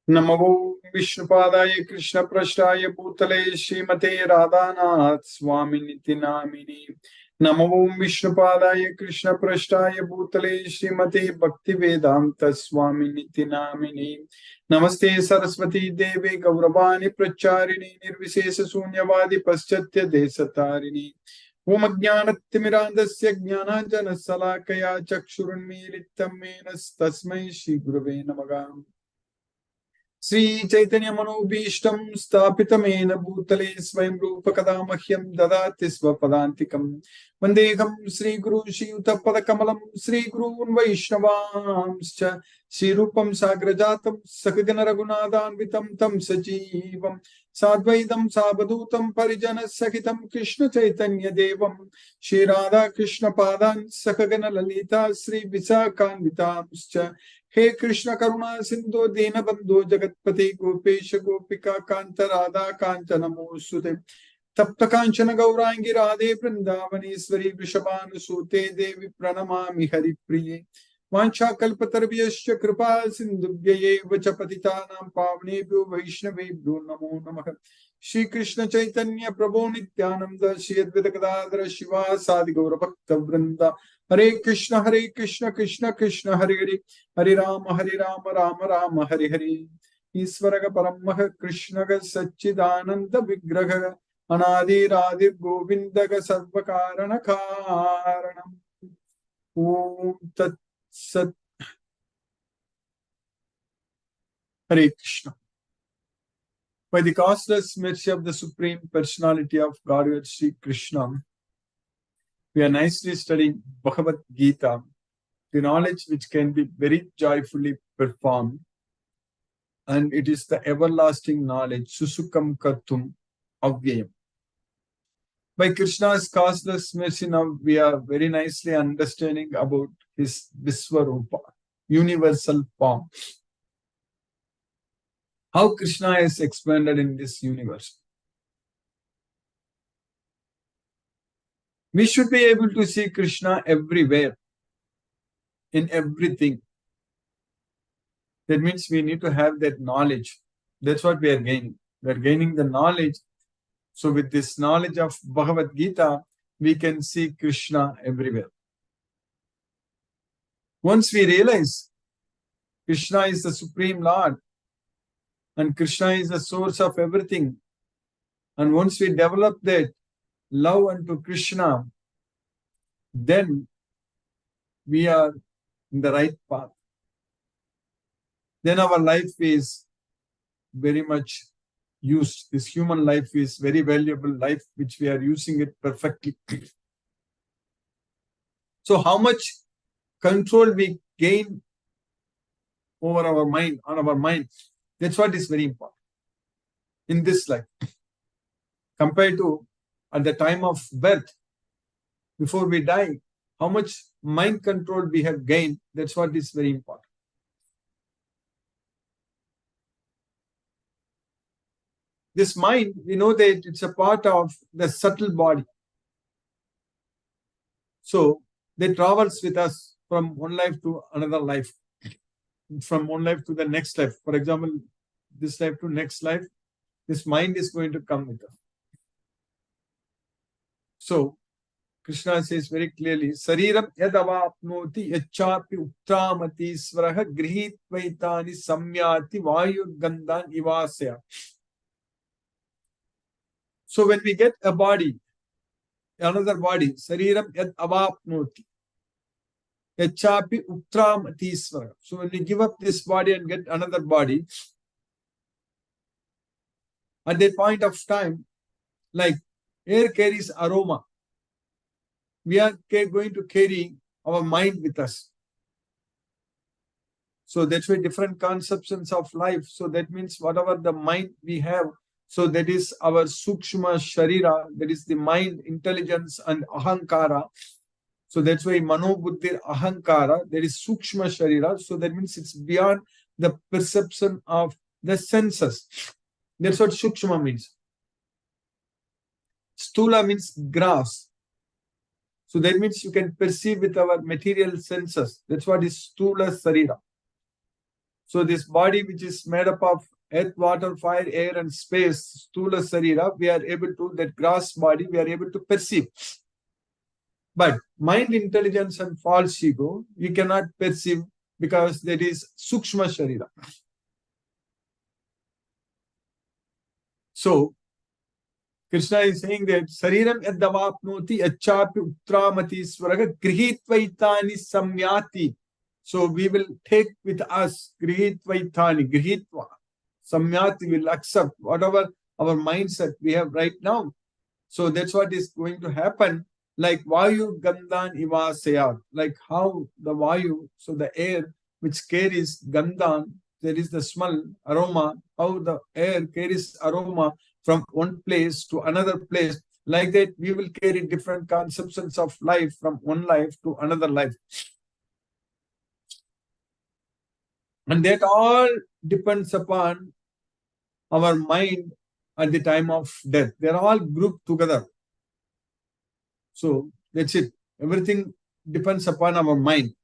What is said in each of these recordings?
नमो विष्णुपादाय कृष्णप्रष्टाय भूतले श्रीमते राधानाथ स्वामिनिति नामिने। नमो विष्णुपादाय कृष्णप्रष्टाय भूतले श्रीमते भक्तिवेदांत स्वामिनिति नामिने। नमस्ते सरस्वती देवे गौरवाणी प्रचारिणी निर्विशेष शून्यवादी पश्चात्य देशतारिणी। ओम अज्ञानतिमिरान्धस्य ज्ञानाञ्जनशलाकया चक्षुरुन्मीलितं येन तस्मै श्रीगुरवे नमः। श्री चैतन्य मनोभीष्टं स्थापितमेन भूतले स्वयं रूप कदा मह्यं ददाति स्वपदान्तिकं। वन्देऽहं श्रीगुरु श्रीयुतपदकमलं श्रीगुरून् वैष्णवांश्च श्रीरूपं साग्रजातं सकगण रघुनाथान्वितं तं सजीवं साद्वैतं सावधूतं परिजनसहितं कृष्ण चैतन्य देवं श्रीराधा कृष्ण पादान् सकगण ललिता श्री विशाखान्वितांश्च। हे कृष्ण करुणा सिंधु दीनबंधु जगतपति गोपेश गोपिका कांत राधा कांचन नमोस्तुते। तप्त कांचन गौरांगी राधे वृंदावनेश्वरी वृषभानुसूते देवी प्रणमामि हरिप्रिये। वाञ्छाकल्पतरुभ्यश्च कृपा सिन्धुभ्यैव च पतितानां पावनेभ्यो वैष्णवेभ्यो नमो नमः। श्री कृष्ण चैतन्य प्रभो नित्यानंद श्री अद्वैत गदाधर शिवासादि गौरभक्तवृंद। हरे कृष्ण कृष्ण कृष्ण हरे हरे, हरे राम राम हरे हरे। ईश्वर परम कृष्ण सच्चिदानंद विग्रह अनादिरादि गोविंद सर्व कारण कारणम। ओम तत्सत। हरे Krishna. By the causeless mercy of the Supreme Personality of Godhead Sri Krishna, we are nicely studying Bhagavad Gita, the knowledge which can be very joyfully performed, and it is the everlasting knowledge, Susukam Kartum Avyayam. By Krishna's causeless mercy, now we are very nicely understanding about his Viswarupa, universal form. How Krishna is expanded in this universe. We should be able to see Krishna everywhere, in everything. That means we need to have that knowledge. That's what we are gaining. We are gaining the knowledge. So with this knowledge of Bhagavad Gita, we can see Krishna everywhere. Once we realize Krishna is the Supreme Lord and Krishna is the source of everything, and once we develop that love unto Krishna, then we are in the right path. Then our life is very much used. This human life is very valuable life, which we are using it perfectly. So how much control we gain over our mind, on our mind, that's what is very important in this life. Compared to at the time of birth, before we die, how much mind control we have gained, that's what is very important. This mind, we know that it's a part of the subtle body. So they travels with us from one life to another life, from one life to the next life. For example, this life to next life, this mind is going to come with us. So Krishna says very clearly, Sariram yadavapnoti yachapi uttamati svaraha grihitvaitani samyati vayurgandan ivasya. So when we get a body, another body, Sariram yad avapnoti yachapi uttamati svaraha. So when we give up this body and get another body, at that point of time, like air carries aroma, we are going to carry our mind with us. So that's why different conceptions of life. So that means whatever the mind we have, so that is our sukshma sharira, that is the mind, intelligence and ahankara. So that's why mano buddhir ahankara, that is sukshma sharira. So that means it's beyond the perception of the senses. That's what sukshma means. Stula means gross. So that means you can perceive with our material senses. That's what is stula sarira. So this body, which is made up of earth, water, fire, air, and space, Stula Sarira, we are able to, that gross body, we are able to perceive. But mind, intelligence, and false ego, we cannot perceive because that is Sukshma Sharira. So, Krishna is saying that Sariram yadavapnoti achapi utramati svaraga grihitvaitani samyati. So we will take with us grihitvaitani, grihitva. Samyati will accept whatever our mindset we have right now. So that's what is going to happen. Like Vayu Gandhan Ivasayat, like how the Vayu, so the air which carries Gandhan, there is the smell, aroma, how the air carries aroma from one place to another place. Like that, we will carry different conceptions of life from one life to another life. And that all depends upon our mind at the time of death. They are all grouped together. So that's it. Everything depends upon our mind.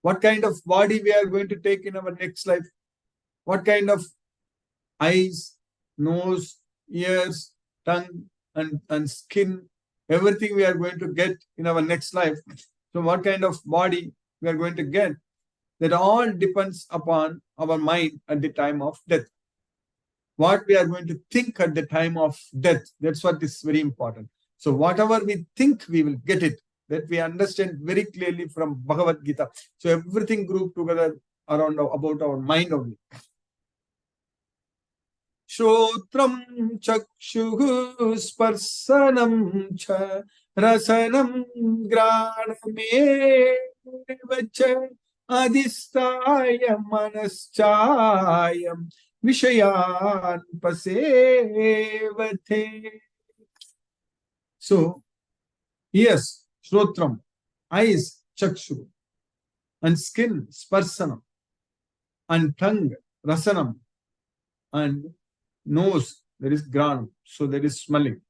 What kind of body we are going to take in our next life? What kind of eyes, nose, ears, tongue, and skin, everything we are going to get in our next life. So what kind of body we are going to get? That all depends upon our mind at the time of death. What we are going to think at the time of death, that's what is very important. So whatever we think, we will get it. That we understand very clearly from Bhagavad Gita. So everything grouped together around about our mind only. Shrotram chakshuh sparsanam cha rasanam granamevacha adhistaya manaschayam vishayan pasevate. So, ears, Shrotram, eyes, Chakshu, and skin, Sparsanam, and tongue, Rasanam, and nose, there is Granam, so there is smelling.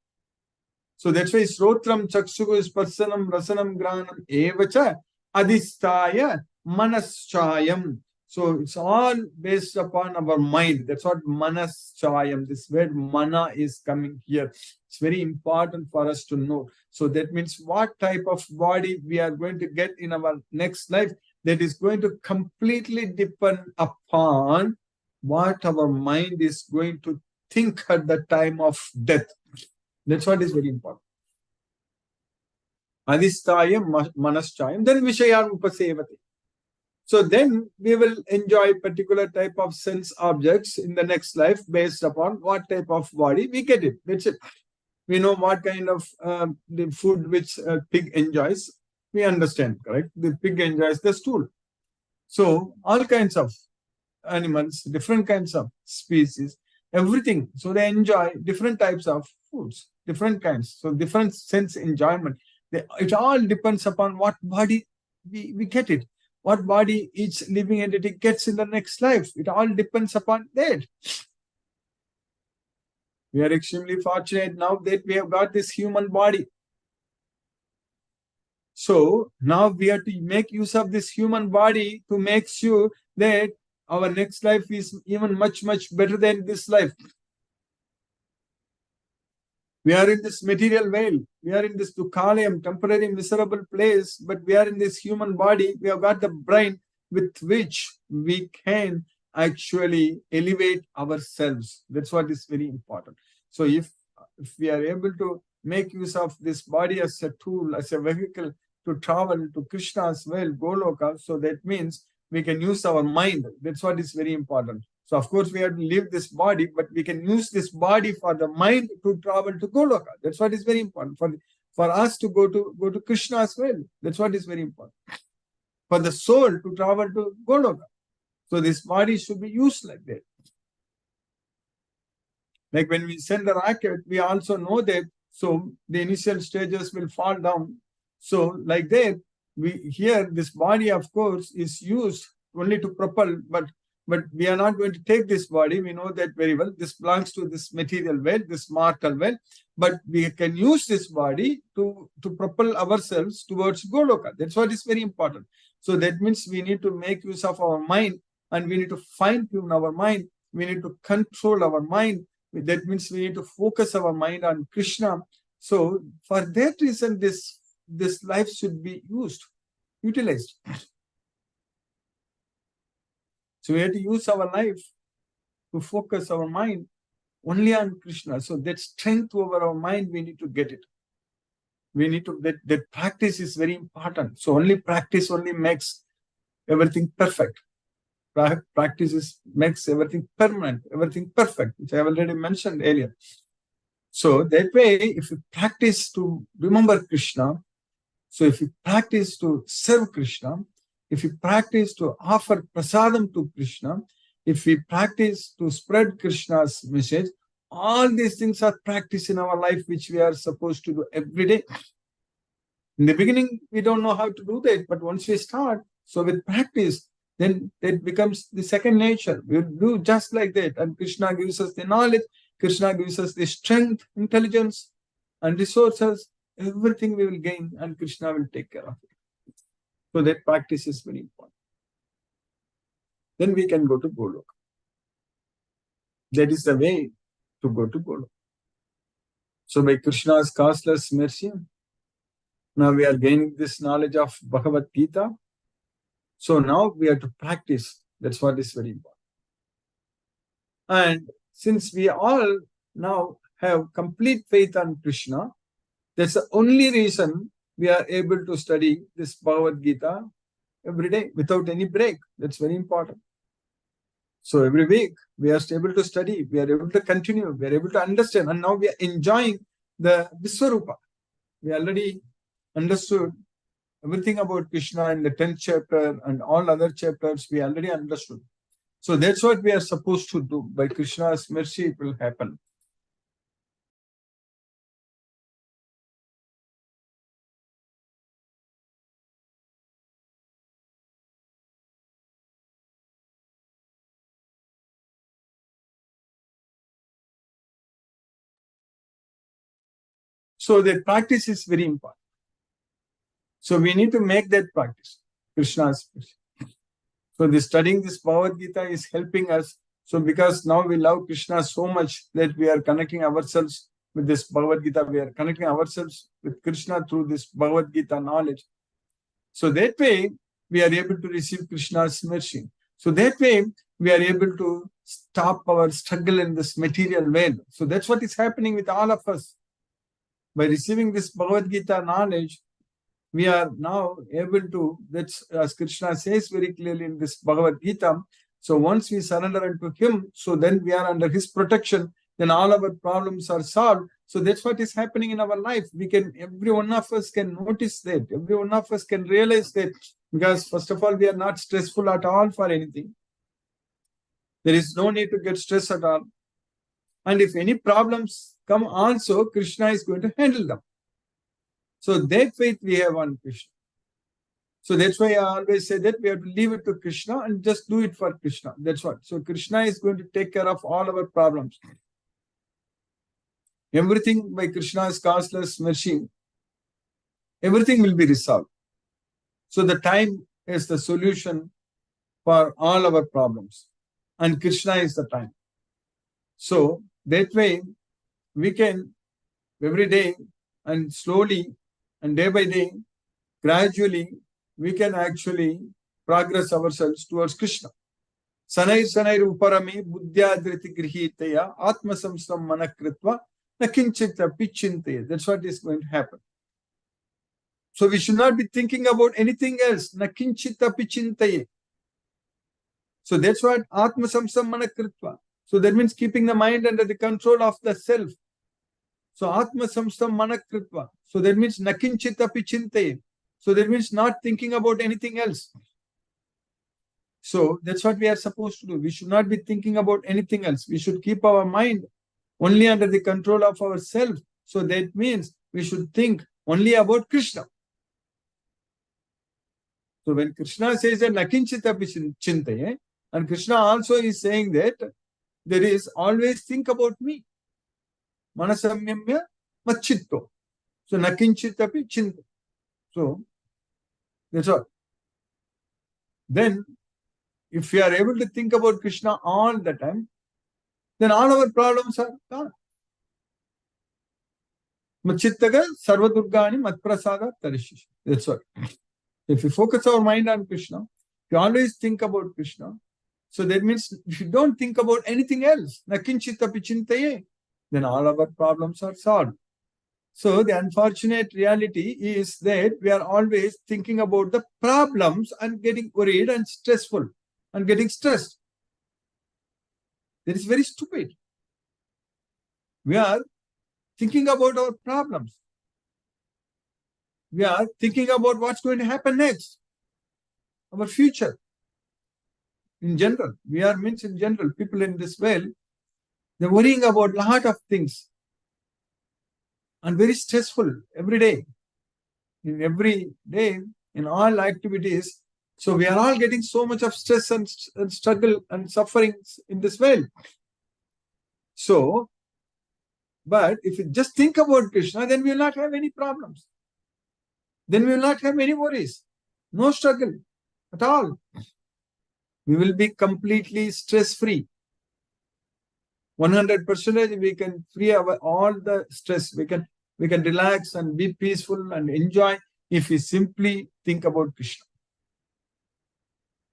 So that's why Shrotram, Chakshu, Sparsanam, Rasanam, Granam, Evacha, Adhistaya, Manaschayam. So it's all based upon our mind. That's what Manaschayam, this word mana is coming here. It's very important for us to know. So that means what type of body we are going to get in our next life, that is going to completely depend upon what our mind is going to think at the time of death. That's what is very important. Adhistayam manaschayam, then Vishayam upasevate. So then we will enjoy particular type of sense objects in the next life based upon what type of body we get it. That's it. We know what kind of the food which pig enjoys. We understand, correct? The pig enjoys the stool. So all kinds of animals, different kinds of species, everything. So they enjoy different types of foods, different kinds. So different sense enjoyment. It all depends upon what body we get it. What body each living entity gets in the next life. It all depends upon that. We are extremely fortunate now that we have got this human body. So now we have to make use of this human body to make sure that our next life is even much, much better than this life. We are in this material veil. We are in this dukhalayam, temporary miserable place, but we are in this human body. We have got the brain with which we can actually elevate ourselves. That's what is very important. So if we are able to make use of this body as a tool, as a vehicle to travel to Krishna's well, Goloka, so that means we can use our mind. That's what is very important. So of course we have to leave this body, but we can use this body for the mind to travel to Goloka. That's what is very important. For us to go to Krishna as well. That's what is very important. For the soul to travel to Goloka. So this body should be used like that. Like when we send a rocket, we also know that so the initial stages will fall down. So like that, this body of course is used only to propel, but we are not going to take this body. We know that very well. This belongs to this material well, this mortal well, but we can use this body to propel ourselves towards Goloka. That's what is very important. So that means we need to make use of our mind, and we need to fine tune our mind. We need to control our mind. That means we need to focus our mind on Krishna. So for that reason, this life should be utilized. So we have to use our life to focus our mind only on Krishna. So that strength over our mind, we need to get it. We need to, that practice is very important. So only practice only makes everything perfect. Practice makes everything permanent, everything perfect, which I have already mentioned earlier. So that way, if you practice to remember Krishna, so if you practice to serve Krishna, if you practice to offer prasadam to Krishna, if we practice to spread Krishna's message, all these things are practice in our life, which we are supposed to do every day. In the beginning, we don't know how to do that, but once we start, so with practice, then it becomes the second nature. We do just like that, and Krishna gives us the knowledge, Krishna gives us the strength, intelligence, and resources. Everything we will gain, and Krishna will take care of it. So that practice is very important. Then we can go to Golok. That is the way to go to Golok. So by Krishna's causeless mercy, now we are gaining this knowledge of Bhagavad Gita. So now we have to practice. That's what is very important. And since we all now have complete faith on Krishna, that's the only reason we are able to study this Bhagavad Gita every day without any break. That's very important. So every week we are able to study, we are able to continue, we are able to understand, and now we are enjoying the Viswarupa. We already understood everything about Krishna in the 10th chapter and all other chapters we already understood. So that's what we are supposed to do. By Krishna's mercy, it will happen. So the practice is very important. So we need to make that practice, Krishna's mercy. So the studying this Bhagavad Gita is helping us. So because now we love Krishna so much that we are connecting ourselves with this Bhagavad Gita, we are connecting ourselves with Krishna through this Bhagavad Gita knowledge. So that way we are able to receive Krishna's mercy. So that way we are able to stop our struggle in this material world. So that's what is happening with all of us. By receiving this Bhagavad Gita knowledge, we are now able to, that's as Krishna says very clearly in this Bhagavad Gita. So once we surrender unto him, so then we are under his protection, then all our problems are solved. So that's what is happening in our life. Every one of us can notice that. Every one of us can realize that, because first of all, we are not stressful at all for anything. There is no need to get stressed at all. And if any problems come also, Krishna is going to handle them. So that faith we have on Krishna. So that's why I always say that we have to leave it to Krishna and just do it for Krishna. That's what. So Krishna is going to take care of all our problems. Everything by Krishna's causeless mercy, everything will be resolved. So the time is the solution for all our problems. And Krishna is the time. So that way we can every day and slowly and day by day, gradually, we can actually progress ourselves towards Krishna. Sanair uparami buddhyadriti grihitaya atma samstam manakritva nakinchita pichintaya. That's what is going to happen. So we should not be thinking about anything else. Nakinchita pichintaya. So that's what atma samstam manakritva. So that means keeping the mind under the control of the self. So atma samstam manakritva. So that means nakinchita pichintaya. So that means not thinking about anything else. So that's what we are supposed to do. We should not be thinking about anything else. We should keep our mind only under the control of ourselves. So that means we should think only about Krishna. So when Krishna says that nakinchita pichintaya, and Krishna also is saying that there is always think about me. Manasamyamya machitto. So nakinchita pichintaya. So that's all. then if we are able to think about Krishna all the time, then all our problems are gone. Machittaga sarvadurgani matprasada tarishish. That's what. If we focus our mind on Krishna, if you always think about Krishna, so that means if you don't think about anything else, nakinchitapi chintaye, then all our problems are solved. So the unfortunate reality is that we are always thinking about the problems and getting worried and stressful and getting stressed. That is very stupid. We are thinking about our problems. We are thinking about what's going to happen next, our future. In general, in general, people in this world, they're worrying about a lot of things and very stressful every day. In every day, in all activities. So we are all getting so much of stress and struggle and suffering in this world. So, but if you just think about Krishna, then we will not have any problems. Then we will not have any worries. No struggle at all. We will be completely stress-free. 100% we can free all the stress. We can relax and be peaceful and enjoy if we simply think about Krishna.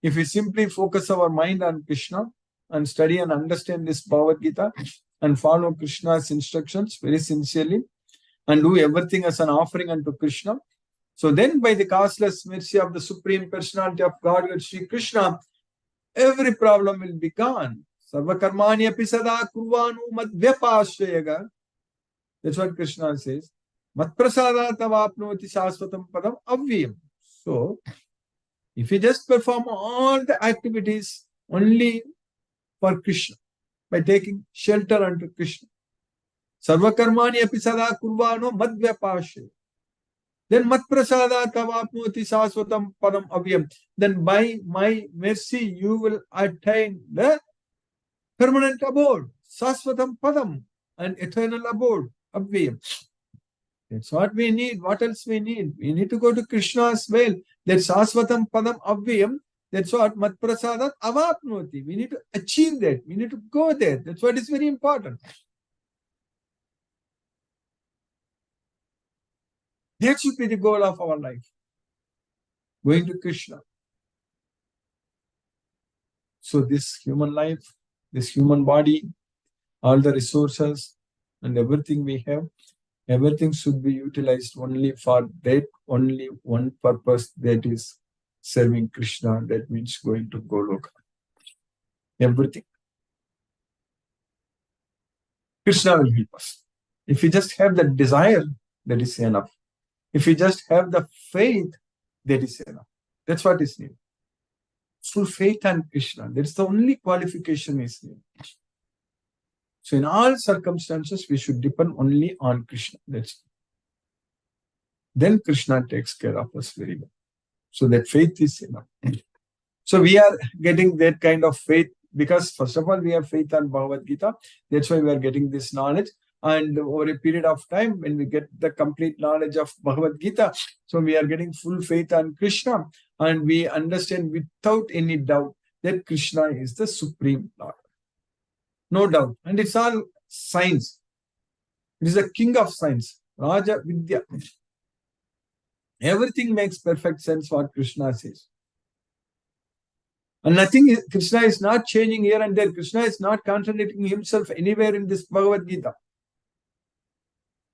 If we simply focus our mind on Krishna and study and understand this Bhagavad Gita and follow Krishna's instructions very sincerely and do everything as an offering unto Krishna, so then by the causeless mercy of the Supreme Personality of Godhead, Sri Krishna, every problem will be gone. Sarva karmani api sada kurvanu madvyapashyaga. That's what Krishna says. Matprasada tavapnoti sasvatam padam avyam. So, if you just perform all the activities only for Krishna, by taking shelter unto Krishna, sarva karmani api sada kurvanu madvyapashyaga. Then matprasada tavapnoti sasvatam padam avyam. Then by my mercy you will attain the permanent abode, sasvatam padam, and eternal abode, avyam. That's what we need. What else we need? We need to go to Krishna's well. That's sasvatam padam avyam. That's what matprasadat avapnoti. We need to achieve that. We need to go there. That's what is very important. That should be the goal of our life. Going to Krishna. So this human life, this human body, all the resources and everything we have, everything should be utilized only for that only one purpose, that is serving Krishna. That means going to Goloka. Everything. Krishna will help us. If we just have the desire, that is enough. If we just have the faith, that is enough. That's what is needed. Full faith on Krishna. That's the only qualification is needed. So in all circumstances, we should depend only on Krishna. That's it. Then Krishna takes care of us very well. So that faith is enough. So we are getting that kind of faith because first of all, we have faith on Bhagavad Gita. That's why we are getting this knowledge. And over a period of time, when we get the complete knowledge of Bhagavad Gita, so we are getting full faith on Krishna and we understand without any doubt that Krishna is the Supreme Lord. No doubt. And it's all science. It is the king of science. Raja Vidya. Everything makes perfect sense what Krishna says. And nothing, Krishna is not changing here and there. Krishna is not contradicting himself anywhere in this Bhagavad Gita.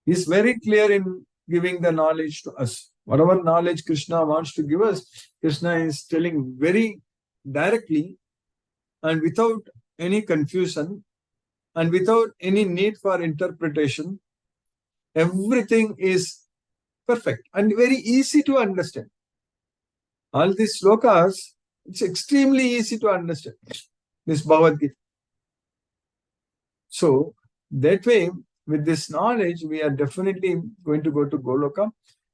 He is very clear in giving the knowledge to us. Whatever knowledge Krishna wants to give us, Krishna is telling very directly and without any confusion and without any need for interpretation. Everything is perfect and very easy to understand. All these slokas, it's extremely easy to understand, this Bhagavad Gita. So, that way, with this knowledge, we are definitely going to go to Goloka.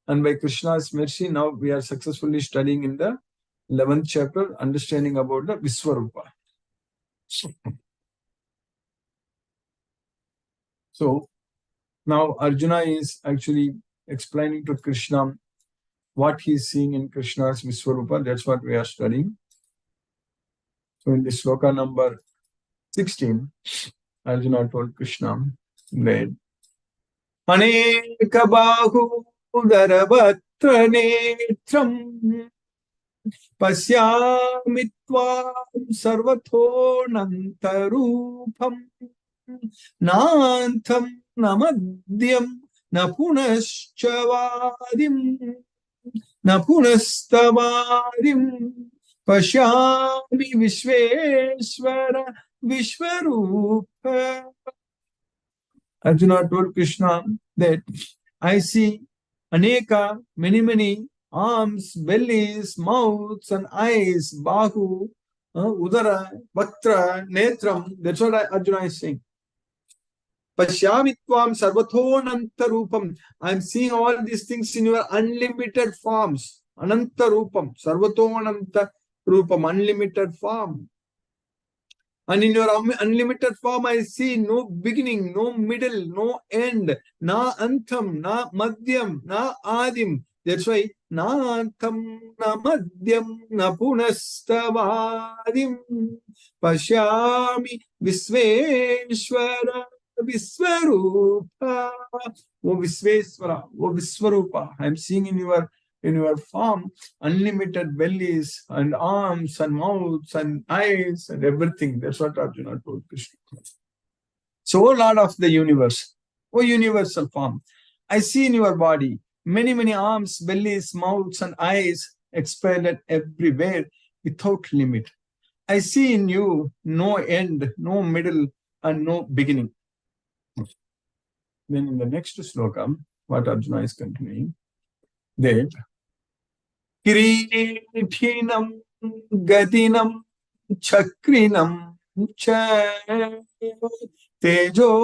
And by Krishna's mercy, now we are successfully studying in the 11th chapter, understanding about the Viswarupa. So, now Arjuna is actually explaining to Krishna what he is seeing in Krishna's Viswarupa. That's what we are studying. So in the sloka number 16, Arjuna told Krishna, that Aneka bahu darabhatra netram Pasyami tvam sarvato nantarupam nantam namadyam napunaschavadim napunastavadim Pasyami Vishveshwara Vishwarupa. Arjuna told Krishna that I see Aneka, many arms, bellies, mouths, and eyes, Bahu, Udara, Vaktra, Netram. That's what Arjuna is saying. Pasyamitvam sarvathonanta rupam. I'm seeing all these things in your unlimited forms. Ananta rupam, sarvathonanta rupam, unlimited form. And in your unlimited form, I see no beginning, no middle, no end. Na antam, na madhyam, na adim. That's why na antam, na madhyam, na punastavadim. Pashyami Visveshwara Viswarupa. O Visveshwara, O Viswarupa. I'm seeing in your form unlimited bellies and arms and mouths and eyes and everything. That's what Arjuna told Krishna. So, O Lord of the universe, O universal form, I see in your body many arms, bellies, mouths and eyes expanded everywhere without limit. I see in you no end, no middle and no beginning. Then in the next sloka, what Arjuna is continuing, that Kireetinam Gadinam Chakrinam Cha Tejorashim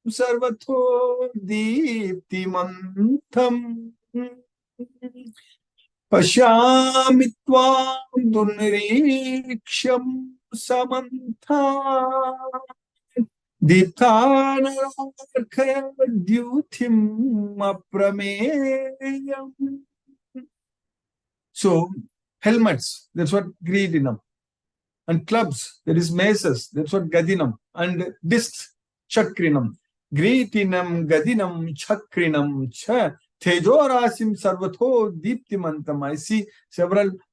Sarvato Deeptimantam Pasyamitvam Dunriksham Samantha Deepthanarkha Dyuthim Aprameyam. So, helmets, that's what Kireetinam. And clubs, that is maces, that's what Gadinam. And discs, Chakrinam. Kireetinam, Gadinam, Chakrinam, Cha. Tejorasim Sarvatho Deeptimantam. I see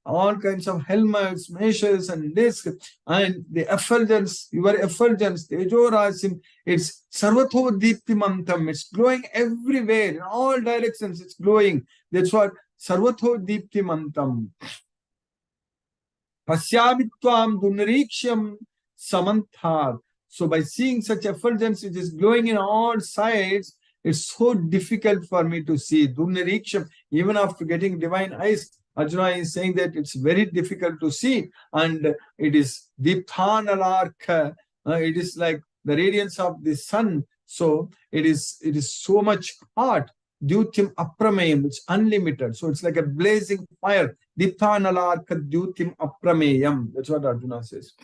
all kinds of helmets, maces, and discs, and the effulgence, your effulgence, Tejorasim, it's Sarvatho Deeptimantam. It's glowing everywhere, in all directions, it's glowing. That's what Sarvatho Deeptimantam. Pasyamitvam Dunriksham Samantha. So by seeing such effulgence which is glowing in all sides, it's so difficult for me to see. Dunriksham, even after getting divine eyes, Arjuna is saying that it's very difficult to see. And it is Deepthanalarkha. It is like the radiance of the sun. So it is so much hot. Dyutim Aprameyam, it's unlimited. So it's like a blazing fire. Deepthanalarkha Dyutim Aprameyam. That's what Arjuna says.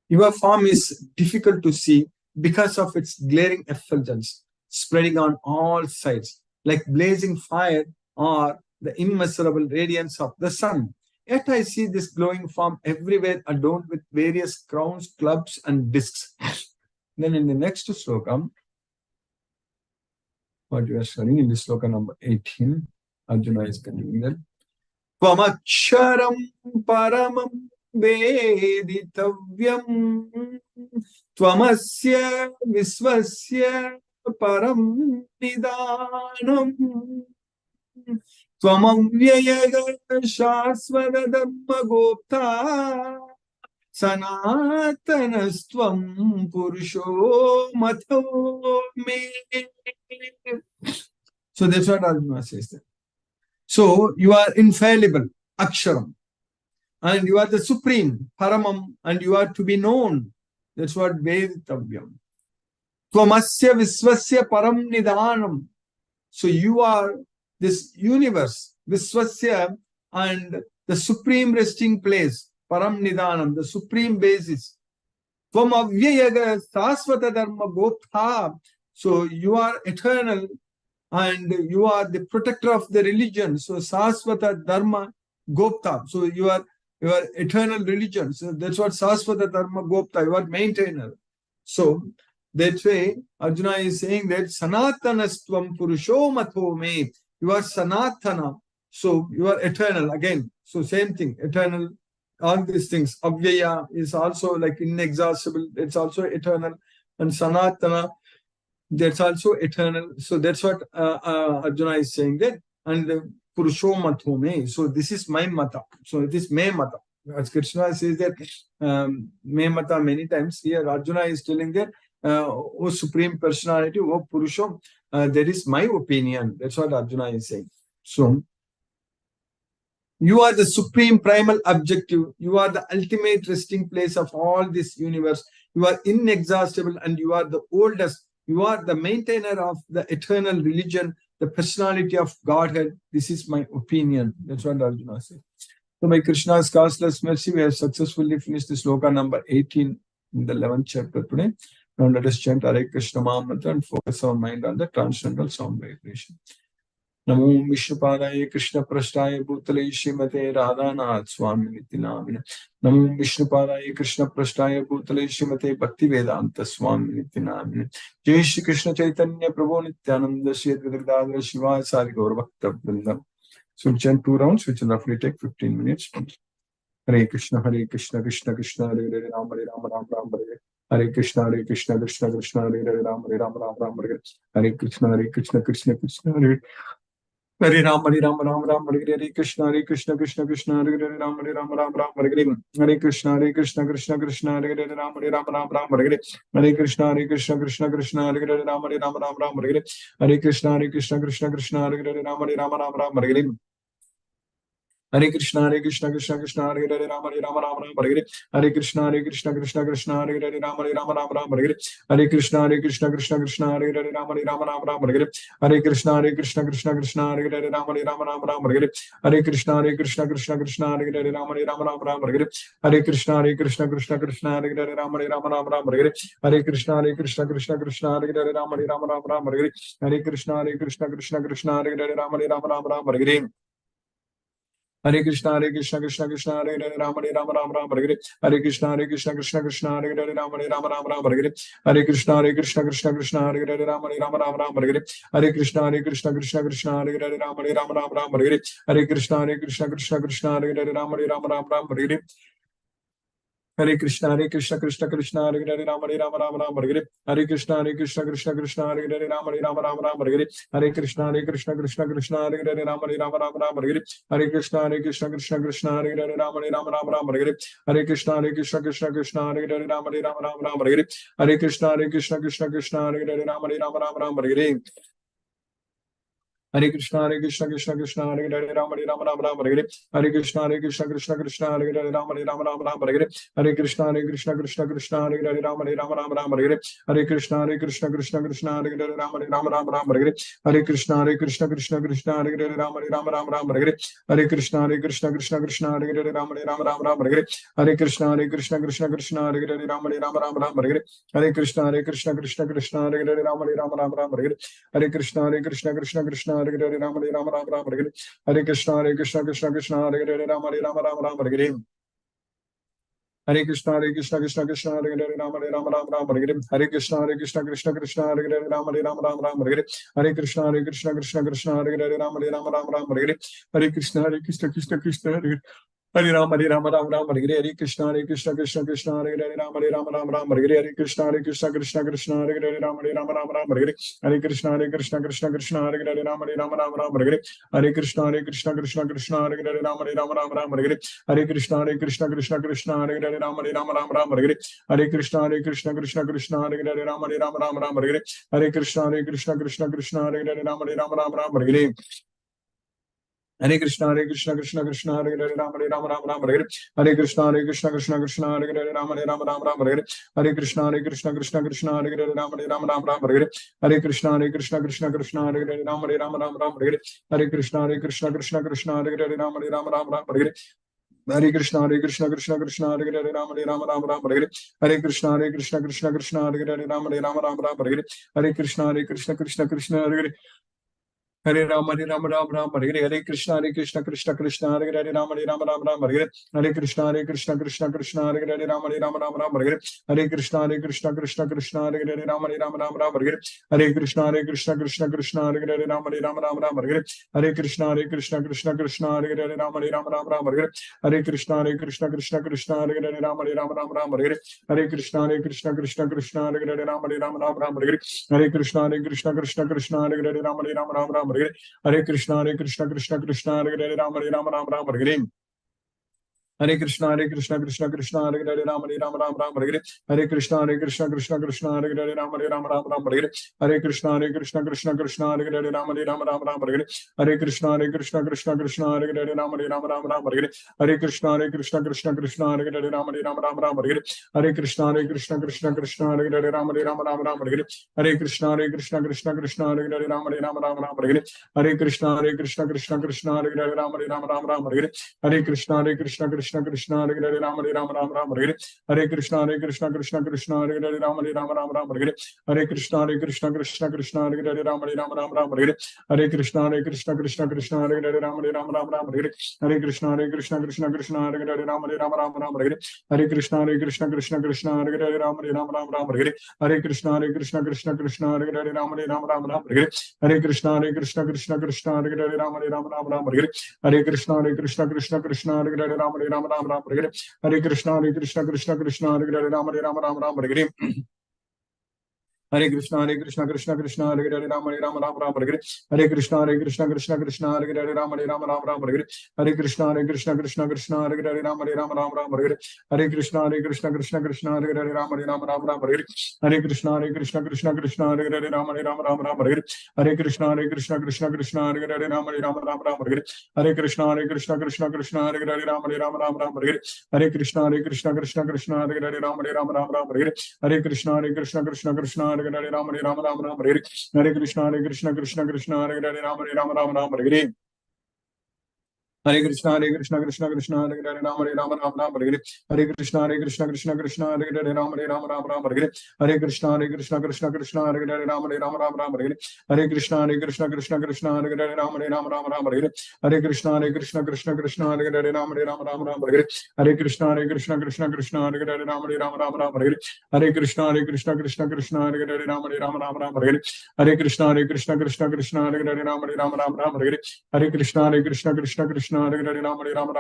Your form is difficult to see because of its glaring effulgence spreading on all sides, like blazing fire or the immeasurable radiance of the sun. Yet I see this glowing form everywhere adorned with various crowns, clubs, and discs. Then in the next sloka, what we are studying in the sloka number 18, Arjuna is continuing that. Tvamaksharam paramam veditavyam Tvamasya Visvasya Param Nidanam Tvamavyayaga Shasvara Dhamma Gopta Sanatanastvam Purusho Matho Me. So that's what Arjuna says there. So you are infallible, Aksharam. And you are the supreme, Paramam, and you are to be known. That's what Veditavyam. Tvamasya Visvasya Param Nidanam. So you are this universe, Visvasya, and the supreme resting place, Param Nidanam, the supreme basis. Tvam Avyayaga Sasvata Dharma Goptha. So you are eternal and you are the protector of the religion. So Sasvata Dharma Gopta. So you are your eternal religion. So that's what Saswata Dharma Gopta, your maintainer. So that way, Arjuna is saying that Sanatanastvam Purusho Matho Me. You are Sanatana. So you are eternal again. So same thing, eternal. All these things. Avyaya is also like inexhaustible. It's also eternal. And Sanatana, that's also eternal. So that's what Arjuna is saying there. And Purusho Matho Me. So this is my mata. So it is me mata. As Krishna says that me mata many times, here Arjuna is telling that, O Supreme Personality, O Purusho, that is my opinion. That's what Arjuna is saying. So you are the supreme primal objective. You are the ultimate resting place of all this universe. You are inexhaustible and you are the oldest. You are the maintainer of the eternal religion, the personality of Godhead. This is my opinion. That's what Arjuna said. So by Krishna's causeless mercy, we have successfully finished the sloka number 18 in the 11th chapter today. Now let us chant Hare Krishna Mahamantra and focus our mind on the transcendental sound vibration. नमो विष्णुपादाय कृष्ण प्रष्टाय भूतले श्रीमते राधानाथ स्वामी नित्य नामिने नमो विष्णुपादाय कृष्ण प्रष्टाय भूतले श्रीमते भक्ति वेदांत स्वामी नित्य नामिने जय श्री कृष्ण चैतन्य प्रभु नित्यानंद श्री अद्वैत शिवाय सारि गौर भक्त वृंद. So we'll chant 2 rounds, which will roughly take 15 minutes. Hare Krishna Krishna Krishna Hare Hare Ram Ram Hare Hare Krishna Krishna Krishna Hare Hare Ram Ram Hare Hare Krishna Krishna Krishna Hare Hare Ram Ram Hare Hare Krishna Krishna Krishna Hare Hare Ram Ram Hare Hare Hare Krishna Krishna Krishna Hare Hare Ram Ram Hare Hare Hare Krishna Krishna Krishna Hare Hare Ram Ram Hare Hare Hare Krishna Krishna Krishna Hare Hare Ram Ram Hare Hare Hare Krishna Krishna Krishna Hare Hare Ram Ram Hare Hare Hare Krishna Krishna Hare Hare Ram Ram Hare Hare Hare Krishna Krishna Hare Hare Ram Ram Hare Hare Hare Krishna Krishna Hare Hare Ram Ram Hare Hare Hare Krishna Krishna Hare Hare Ram Ram Hare Hare Hare Krishna Krishna Hare Hare Ram Ram Hare Hare Hare Krishna Krishna Hare Hare Ram Ram Hare Hare Hare Krishna Krishna Hare Hare Ram Ram Hare Hare Hare Krishna Krishna Hare Hare Ram Hare Hare Hare Krishna Krishna Hare Hare Ram Hare Hare Hare Krishna Krishna Hare Hare Ram Hare Hare Hare Krishna Krishna Hare Hare Ram Hare Hare Hare Krishna Krishna Hare Hare Ram Hare Hare Hare Krishna Krishna Hare Hare Ram Hare Hare Hare Krishna Krishna Hare Hare Ram Hare Hare Hare Krishna Krishna Hare Hare Ram Hare Hare Hare Krishna Krishna Hare Hare Ram Hare Hare Hare Krishna Krishna Hare Hare Ram Hare Hare Hare Krishna Krishna Hare Hare Ram Hare Hare Hare Krishna Krishna Hare Hare Ram Hare Hare Hare Krishna Krishna Hare Hare Ram Hare Hare Hare Krishna Krishna Hare Hare Ram Hare Hare Hare Krishna Krishna Hare Hare Ram Hare Hare Hare Krishna Krishna Hare Hare Ram Hare Hare Hare Krishna Krishna Hare Hare Ram Hare Hare Hare Krishna Krishna Hare Hare Ram Hare Hare Hare Krishna Krishna Hare Hare Ram Hare Hare Hare Krishna Krishna Hare Hare Ram Hare Hare Hare Krishna Krishna Hare Hare Ram Hare Hare Hare Krishna Krishna Hare Hare Ram Hare Hare Hare Krishna Krishna Hare Hare Ram Hare Hare Hare Krishna Krishna Hare Hare Ram Hare Hare Hare Krishna Krishna Hare Hare Hare Ram Hare Hare Hare Krishna Krishna Hare Hare Ram Hare Hare Hare Krishna Krishna Hare Hare Ram Hare Hare Hare Krishna Krishna Hare Hare Ram Hare Hare Hare Krishna Krishna Hare Hare Ram Hare Hare Hare Krishna Krishna Hare Hare Ram Hare Hare Hare Krishna Krishna Hare Hare Ram Hare Hare Hare Krishna Krishna Hare Hare Ram Hare Hare Hare Krishna Krishna Hare Hare Ram Hare Hare Krishna Krishna Hare Hare Ram Hare Hare Krishna Krishna Hare Hare Ram Hare Hare Krishna Krishna Hare Hare Ram Hare Hare Krishna Krishna Hare Hare Ram Hare Hare Krishna Krishna Hare Hare Ram Hare Hare Krishna Krishna Hare Hare Ram Hare Hare Hare Krishna Krishna Hare Hare Hare Ram, Ram Ram, Hare Hare, Hare Krishna, Krishna Krishna, Hare Hare, Hare Ram, Ram Ram, Hare Hare, Hare Krishna, Krishna Krishna, Hare Hare, Hare Ram, Ram Ram, Hare Hare, Hare Krishna, Krishna Hare Hare, Ram, Ram Ram, Hare Hare, Hare Krishna, Krishna, Hare Hare, Ram, Ram, Hare Hare, Hare Krishna, Krishna, Hare Hare, Ram, Ram, Hare Hare, Hare Krishna, Krishna, Hare Hare, Ram, Ram, Hare Hare, Hare Krishna, Krishna, Hare Hare, Ram, Ram, Hare Hare, Hare Krishna, Krishna, Hare Hare, Ram, Ram, Hare Hare, Hare Krishna, Krishna, Hare Hare, Ram, Ram, Hare Hare. Hare Krishna, Krishna, Hare Hare, Ram, Ram, Hare Hare, Hare Krishna, Krishna, Hare Hare, Ram, Ram, Hare Hare, Hare Krishna, Krishna, Hare Hare, Ram, Ram, Hare Hare, Hare Krishna, Krishna, Hare Hare, Ram, Ram, Hare Hare, Hare Krishna, Krishna, Hare Hare, Ram, Ram, Hare Hare, Hare Krishna, Krishna, Hare Hare, Ram, Ram, Hare Hare, Hare Krishna, Krishna, Hare Hare, Ram, Ram, Hare Hare, Hare Krishna, Krishna, Hare Hare, Ram, Ram, Hare Hare, Hare Krishna, Krishna, Hare Hare, Ram, Ram, Hare Hare, Hare Krishna, Krishna, Hare Hare, Ram, Ram, Hare Hare, Hare Krishna, Krishna, Hare Hare, Ram, Ram, Hare Hare, Hare Krishna, Krishna, Hare Hare, Ram, Ram, Hare Hare, Hare Krishna, Krishna, Hare Hare, Ram, Ram, Hare Hare, Hare Krishna, Krishna, Hare Hare, Ram, Ram, Hare Hare, Hare Krishna, Krishna, Hare Hare, Ram, Ram, Hare Hare, Hare Krishna, Krishna, Hare Hare, Ram, Ram, Hare Hare, Hare Krishna, Krishna, Hare Hare, Ram, Ram, Hare Hare, Hare Krishna, Krishna, Hare Hare, Ram, Ram, Hare Hare, Hare Krishna, Krishna, Hare Hare, Ram, Hare Hare, Hare Krishna, Krishna, Hare Hare, Ram, Hare Hare, Hare Krishna, Krishna, Hare Hare, Ram, Hare Hare, Hare Krishna, Krishna, Hare Hare, Ram, Hare Hare, Hare Krishna, Krishna, Hare Hare, Ram, Hare Hare, Hare Krishna, Krishna, Hare Hare, Ram, Hare Hare, Hare Krishna, Krishna, Hare Hare, Ram, Hare Hare, Hare Krishna, Krishna, Hare Hare, Ram, Hare Hare, Hare Krishna, Krishna, Hare Hare, Ram, Hare Hare, Hare Krishna, Krishna, Hare Hare, Ram, Hare Hare, Hare Krishna, Krishna, Hare Hare, Ram, Hare Hare, Hare Krishna, Krishna, Hare Hare, Ram, Hare Hare, Hare Krishna, Krishna, Hare Hare, Ram, Hare Hare, Hare Krishna, Krishna, Hare Hare, Ram, Hare Hare, Hare Krishna, Krishna, Hare Hare, Ram, Hare Hare, Hare Krishna, Krishna, Hare Hare, Ram, Hare Hare, Hare Krishna, Krishna, Hare Hare, Ram, Hare Hare, Hare Krishna, Krishna, Hare Hare, Ram, Hare Hare, Hare Krishna, Krishna, Hare Hare, Ram, Hare Hare,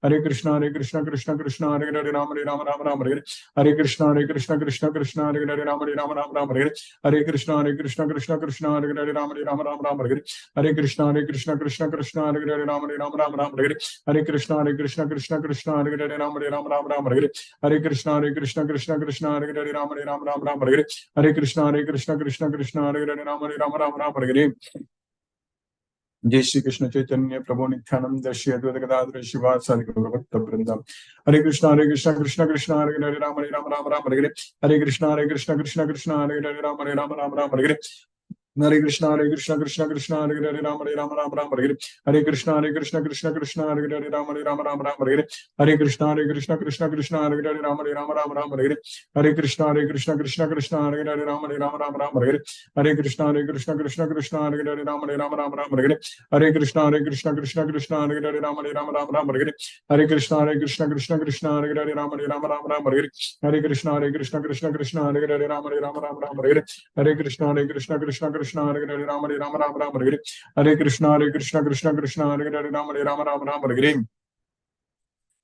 Hare Krishna, Krishna, Hare Hare, Ram, Hare Hare, Hare Krishna, Krishna, Hare Hare, Ram, Hare Hare, Hare Krishna, Krishna, Hare Hare, Ram, Hare Hare, Hare Krishna, Krishna, Hare Hare, Ram, Hare Hare, Hare Krishna, Krishna, Hare Hare, Ram, Hare Hare, Hare Krishna, Krishna, Hare Hare, Ram, Hare Hare, Hare Krishna, Krishna, Hare Hare, Ram, Hare Hare. जय श्री कृष्ण चैतन्य प्रभु नित्यानंद श्री अद्वैत गदाधर शिवासादि भक्त वृंदम हरे Krishna Krishna Krishna Hare Hare Ram Hare Hare Hare Krishna Krishna Hare Hare Ram Hare Hare Hare Krishna, Krishna, Hare Hare, Ram, Hare Hare, Hare Krishna, Krishna, Hare Hare, Ram, Hare Hare, Hare Krishna, Krishna, Hare Hare, Ram, Hare Hare, Hare Krishna, Krishna, Hare Hare, Ram, Hare Hare, Hare Krishna, Krishna, Hare Hare, Ram, Hare Hare, Hare Krishna, Krishna, Hare Hare, Ram, Hare Hare, Hare Krishna, Krishna, Hare Hare, Ram, Hare Hare, Hare Krishna, Krishna, Hare Hare, Ram, Hare Hare, Hare Krishna, Krishna, Hare Hare, Ram, Hare Hare, Hare Krishna, Krishna, Hare Hare, Ram, Hare Hare.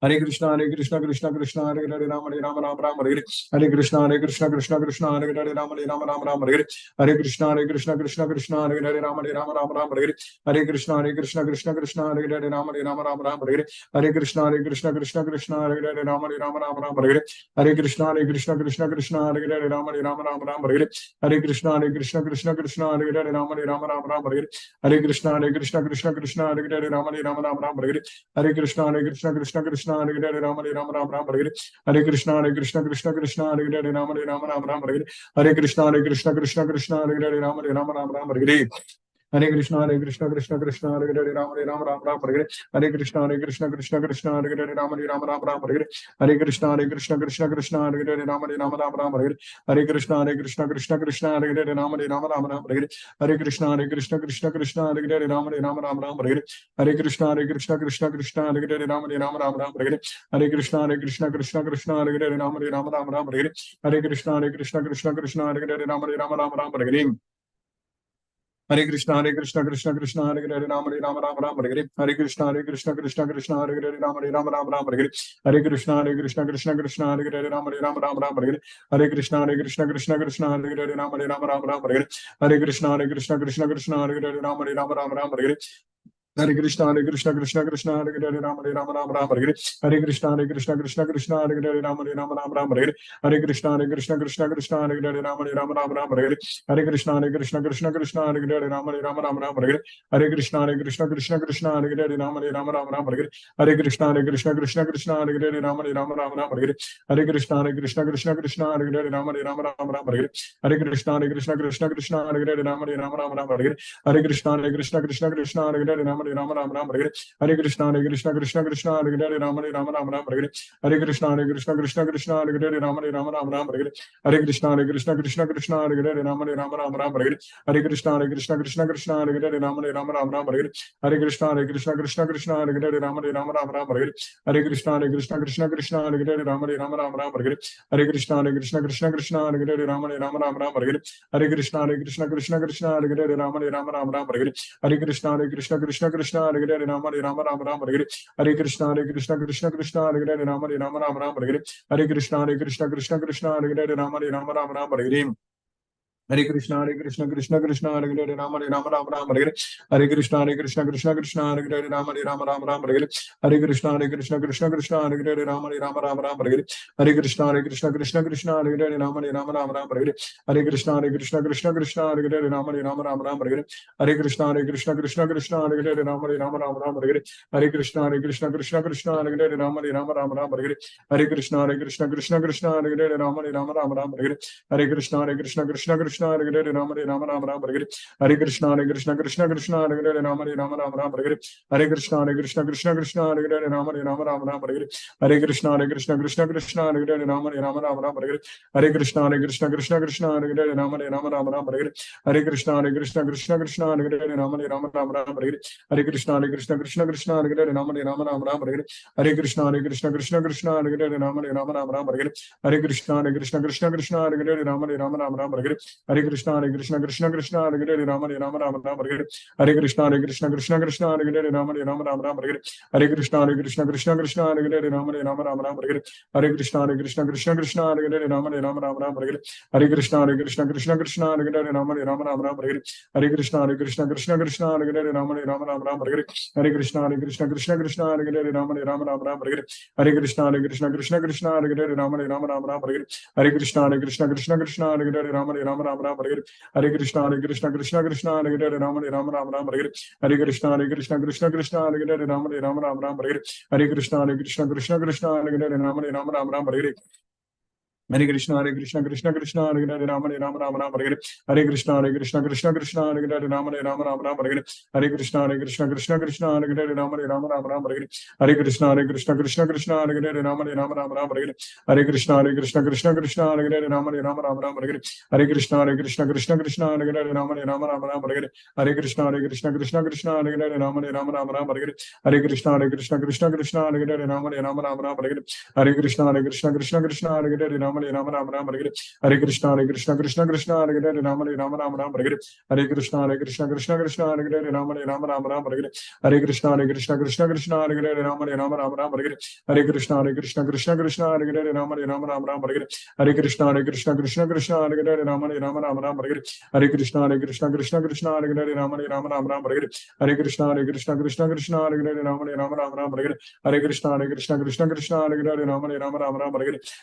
Hare Krishna, Krishna, Hare Hare, Ram, Hare Hare, Hare Krishna, Krishna, Hare Hare, Ram, Hare Hare, Hare Krishna, Krishna, Hare Hare, Ram, Hare Hare, Hare Krishna, Krishna, Hare Hare, Ram, Hare Hare, Hare Krishna, Krishna, Hare Hare, Ram, Hare Hare, Hare Krishna, Krishna, Hare Hare, Ram, Hare Hare, Hare Krishna, Krishna, Hare Hare, Ram, Hare Hare, Hare Krishna, Krishna, Hare Hare, Ram, Hare Hare, Hare Krishna, Krishna, Hare Hare, Ram, Hare Hare, Hare Krishna, Krishna, Hare Hare, Ram, Hare Hare, Hare Krishna, Krishna, Hare Hare, Ram, Hare Hare. Hare Krishna Krishna Krishna Hare Hare Ram Ram Hare Hare Hare Krishna Krishna Krishna Hare Hare Ram Ram Hare Hare Hare Krishna Krishna Krishna Hare Hare Ram Ram Hare Hare Hare Krishna Krishna Krishna Hare Hare Ram Ram Hare Hare Hare Krishna Krishna Krishna Hare Hare Ram Ram Hare Hare Hare Krishna Krishna Krishna Hare Hare Ram Ram Hare Hare Hare Krishna Krishna Krishna Hare Hare Ram Ram Hare Hare Hare Krishna Krishna Krishna Hare Hare Ram Hare Hare Hare Krishna Krishna Hare Hare Ram Hare Hare Hare Krishna Krishna Hare Hare Ram Hare Hare Hare Krishna Krishna Hare Hare Ram Hare Hare Hare Krishna Krishna Hare Hare Ram Hare Hare Hare Krishna Krishna Hare Hare Ram Hare Hare Hare Krishna Hare Hare Ram Hare Hare Hare Krishna Krishna Hare Hare Ram Hare Hare Hare Krishna Krishna Hare Hare Ram Hare Hare Hare Krishna Krishna Hare Hare Ram Hare Hare Hare Krishna Krishna Hare Hare Ram Hare Hare Hare Krishna Krishna Hare Hare Ram Hare Hare Hare Krishna Krishna Hare Hare Ram Hare Hare Hare Krishna Krishna Hare Hare Ram Hare Hare Hare Krishna Krishna Hare Hare Ram Hare Hare Hare Krishna Krishna Hare Hare Ram Hare Hare Hare Krishna Krishna Hare Hare Ram Hare Hare Hare Krishna Krishna Hare Hare Ram Hare Hare Hare Krishna Krishna Hare Hare Ram Hare Hare Hare Krishna Krishna Hare Hare Ram Hare Hare Hare Krishna Krishna Hare Hare Ram Hare Hare Hare Krishna Krishna Hare Hare Ram Hare Hare Hare Krishna Krishna Hare Hare Ram Hare Hare Hare Krishna Krishna Hare Hare Ram Hare Hare Hare Krishna Krishna Hare Hare Ram Hare Hare Hare Krishna Krishna Hare Hare Ram Hare Hare Hare Krishna Krishna Hare Hare Ram Hare Hare Hare Krishna Krishna Hare Hare Ram Hare Hare Hare Krishna Krishna Hare Hare Ram Hare Hare Hare Krishna Krishna Hare Hare Ram Hare Hare Hare Krishna Krishna Hare Hare Ram Hare Hare Hare Krishna Krishna Hare Hare Ram Hare Hare Hare Krishna Krishna Hare Hare Ram Hare Hare Hare Krishna Krishna Hare Hare Ram Hare Hare Hare Krishna Krishna Hare Hare Ram Hare Hare Hare Krishna Krishna Hare Hare Ram Hare Hare Hare Krishna Krishna Hare Hare Ram Hare Hare Hare Krishna Krishna Hare Hare Ram Hare Hare Hare Krishna Krishna Hare Hare Ram Hare Hare Hare Krishna Krishna Hare Hare Ram Hare Hare Hare Krishna Krishna Hare Hare Ram Hare Hare Hare Krishna Krishna Hare Hare Ram Hare Hare Hare Krishna Krishna Hare Hare Ram Hare Hare Hare Krishna Krishna Hare Hare Ram Hare Hare Hare Krishna Krishna Hare Hare Ram Hare Hare Hare Krishna Krishna Hare Hare Ram Hare Hare Hare Krishna Krishna Hare Hare Ram Hare Hare Hare Krishna Krishna Hare Hare Ram Hare Hare Hare Krishna Krishna Hare Hare Ram Hare Hare Hare Krishna Krishna Hare Hare Ram Hare Hare Hare Krishna Krishna Hare Hare Ram Hare Hare Hare Krishna Krishna Hare Hare Ram Hare Hare Hare Krishna Krishna Hare Hare Ram Hare Hare Hare Krishna Krishna Hare Hare Ram Hare Hare Hare Krishna Krishna Hare Hare Ram Hare Hare Hare Krishna Krishna Hare Hare Ram Hare Hare Hare Krishna Krishna Hare Hare Ram Hare Hare Hare Krishna Krishna Hare Hare Ram Hare Hare Hare Krishna Krishna Hare Hare Ram Hare Hare Hare Krishna Krishna Hare Hare Ram Hare Hare Hare Krishna Krishna Hare Hare Ram Hare Hare Hare Krishna Krishna Hare Hare Ram Hare Hare Hare Krishna Krishna Hare Hare Ram Hare Hare Hare Krishna Krishna Hare Hare Ram Hare Hare Hare Krishna Krishna Hare Hare Ram Hare Hare Hare Krishna Krishna Hare Hare Ram Hare Hare Hare Krishna Krishna Hare Hare Ram Hare Hare Hare Krishna Krishna Hare Hare Ram Hare Hare Hare Krishna Krishna Hare Hare Ram Hare Hare Hare Krishna Krishna Hare Hare Ram Hare Hare Hare Krishna Krishna Hare Hare Ram Hare Hare Hare Krishna Krishna Hare Hare Ram Hare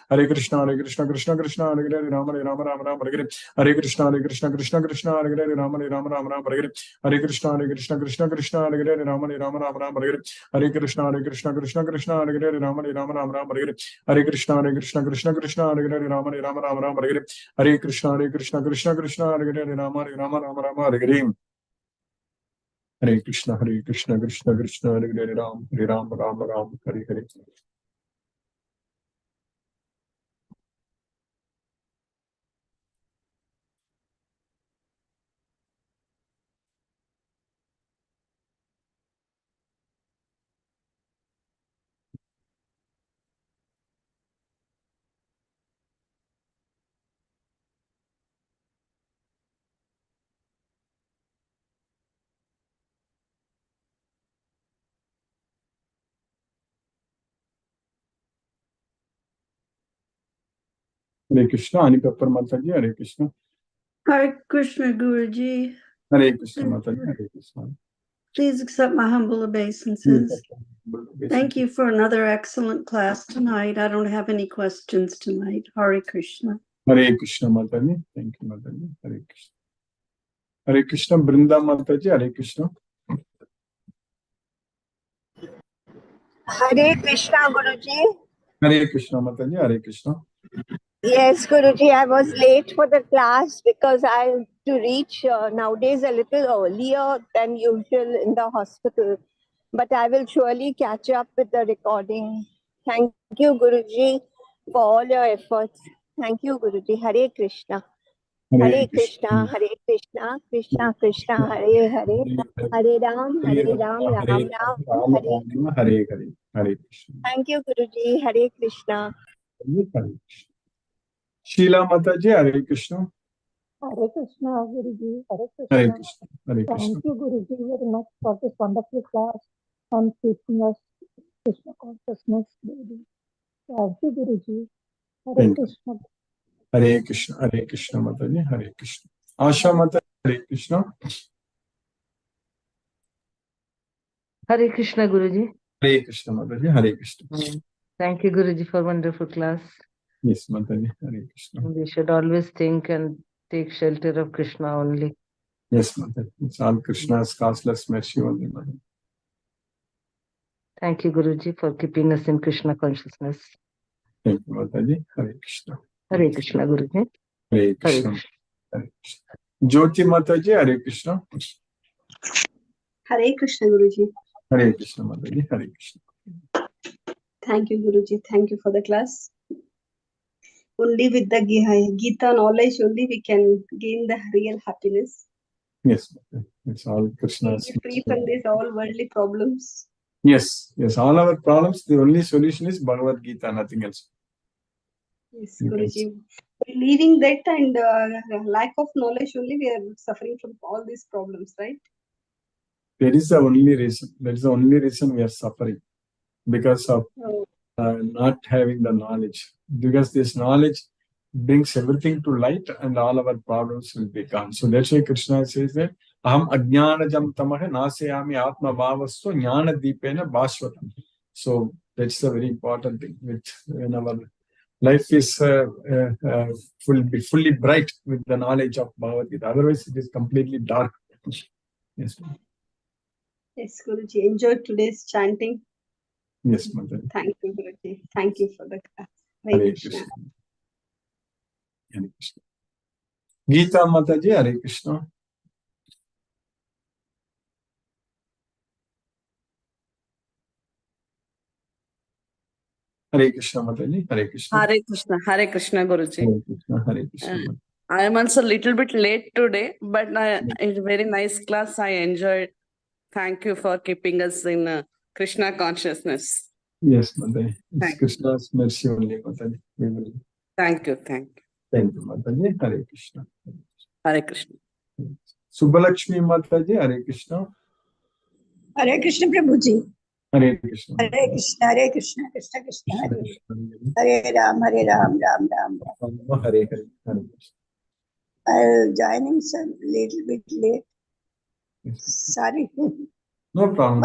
Hare Hare Krishna Krishna Hare Hare Ram Hare Hare Krishna Krishna Hare Hare Ram Hare Hare Krishna Krishna Hare Hare Ram Hare Hare Krishna Krishna Hare Hare Ram Hare Hare Krishna Krishna Hare Hare Ram Hare Hare Krishna Krishna Hare Hare Ram Hare Hare Hare Krishna Krishna Hare Hare Ram Hare Hare Hare Krishna, Krishna Krishna, Hare Ram, Ram Ram, Hare Hare. Hare Krishna, Ani Pepper Mataji, Hare Krishna. Hare Krishna, Guruji. Hare Krishna Mataji, Hare Krishna. Please accept my humble obeisances. Thank you for another excellent class tonight. I don't have any questions tonight. Hare Krishna. Hare Krishna Mataji. Thank you, Mataji. Hare Krishna. Hare Krishna, Brinda Mataji, Hare Krishna. Hare Krishna, Guruji. Hare Krishna Mataji, Hare Krishna. Yes, Guruji, I was late for the class because I had to reach nowadays a little earlier than usual in the hospital. But I will surely catch up with the recording. Thank you, Guruji, for all your efforts. Thank you, Guruji. Hare Krishna. Hare Krishna, Hare Krishna, Krishna Krishna, Hare Hare, Hare Ram, Ram Ram, Hare Hare Hare. Hare Krishna. Thank you, Guruji. Hare Krishna. Sheila Mataji, Hare Krishna. Hare Krishna, Guruji. Hare Krishna. Hare Krishna. Hare Krishna. Thank you, Guruji, very much for this wonderful class and teaching us Krishna consciousness daily. Thank you, Guruji. Hare Krishna. Hare Krishna. Hare Krishna Mataji, Hare Krishna. Asha Mataji, Hare Krishna. Hare Krishna, Guruji. Hare Krishna Mataji, Hare Krishna. Thank you, Guruji, for wonderful class. Yes, Mataji, Hare Krishna. We should always think and take shelter of Krishna only. Yes, Mataji. It's all Krishna's causeless mercy only, Mataji. Thank you, Guruji, for keeping us in Krishna consciousness. Thank you, Mataji. Hare Krishna. Hare Krishna, Guruji. Hare Krishna. Hare Krishna. Jyoti Mataji, Hare Krishna. Hare Krishna, Guruji. Hare Krishna Mataji, Hare Krishna. Thank you, Guruji. Thank you for the class. Only with the Gita knowledge only we can gain the real happiness. Yes, it's all Krishna's. Be free from these all worldly problems. Yes, all our problems, the only solution is Bhagavad Gita, nothing else. Yes, Guruji. Leaving that and lack of knowledge only, we are suffering from all these problems, right? That is the only reason. That is the only reason we are suffering. Because of not having the knowledge. Because this knowledge brings everything to light and all our problems will be gone. So that's why Krishna says that Aham ajnanajam tamaha nasayami atma bhavasto jnana deepena bhasvatam. So that's a very important thing. When our life is fully bright with the knowledge of Bhagavad Gita. Otherwise, it is completely dark. Yes. Yes, Guruji. Enjoyed today's chanting. Yes, Mother. Thank you, Guruji. Thank you for the class. Hare Krishna. Hare Krishna. Gita Mataji, Hare Krishna. Hare Krishna Mataji, Hare Krishna. Hare Krishna, Guruji. Hare Krishna, Hare Krishna. I am also a little bit late today, but it's a very nice class. I enjoyed. Thank you for keeping us in Krishna consciousness. Yes, Mataji. It's Krishna's mercy only, Mataji. Thank you. Thank you, Mataji. Hare Krishna. Hare Krishna. Subbalakshmi Mataji, Hare Krishna. Hare Krishna, Prabhuji. Hare Krishna. Hare Krishna, Hare Krishna, Krishna Krishna, Hare Hare Ram, Ram Ram. Hare Hare. I'll joining some little bit late. Sorry. No problem.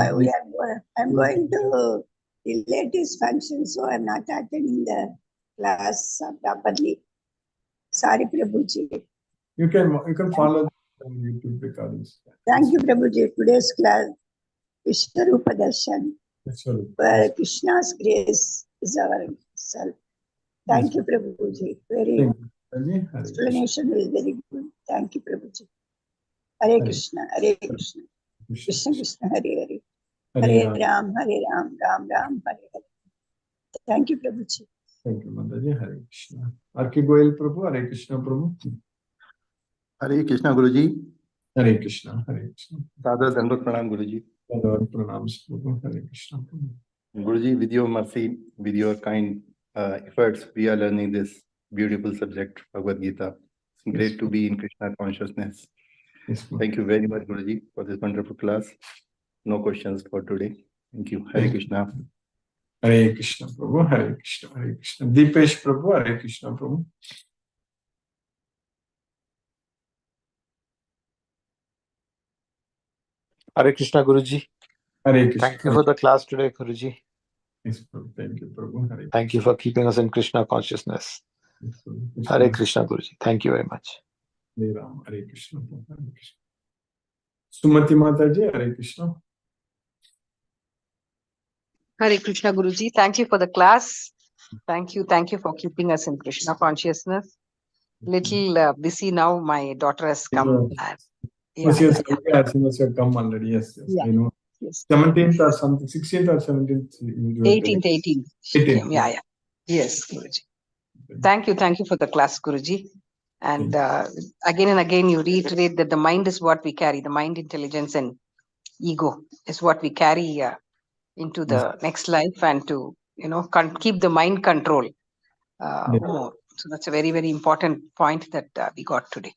I'm going to relatives function, so I'm not attending the class properly. Sorry, Prabhuji. You can follow the YouTube recordings. Thank you, Prabhuji. Today's class, Vishwarupa Darshan, where Krishna's grace is our self. Thank you, Prabhuji. Very explanation is very good. Thank you, Prabhuji. Hare Krishna, Hare Krishna. Krishna. Krishna Krishna, Hare Hare. Hare Hare Ram. Ram, Ram Ram, Hare Hare. Thank you, Prabhuji. Thank you, Mataji. Hare Krishna. R.K. Goyal Prabhu, Hare Krishna Prabhu. Hare Krishna Guruji. Hare Krishna. Hare Krishna. Sadhar Dandavat Pranam Guruji. Dhanyavad Pranams Prabhu. Hare Krishna Prabhu. Guruji, with your mercy, with your kind efforts, we are learning this beautiful subject, Bhagavad Gita. It's great to be in Krishna consciousness. Yes, Prabhu. Thank you very much, Guruji, for this wonderful class. No questions for today. Thank you. Hare Thank Krishna. Hare Krishna Prabhu. Hare Krishna. Hare Krishna. Deepesh Prabhu. Hare Krishna Prabhu. Hare Krishna Guruji. Hare Krishna. Thank you for the class today, Guruji. Yes, Prabhu. Thank you, Prabhu. Hare Thank you for keeping us in Krishna consciousness. Yes, Prabhu. Hare Krishna Guruji. Thank you very much. Hare Ram. Hare Krishna Prabhu. Hare Krishna. Sumati Mataji. Hare Krishna. Hare Krishna Guruji, thank you for the class. Thank you for keeping us in Krishna consciousness. Little busy now, my daughter has come. And, Yes, as soon as you have come already. Yes, Yeah. I know. Yes. 17th or something, 16th or 17th. 18th. 18th. Yeah. Yes, Guruji. Thank you for the class, Guruji. And again and again, you reiterate that the mind is what we carry. The mind, intelligence, and ego is what we carry into the next life, and to keep the mind control more. So that's a very, very important point that we got today.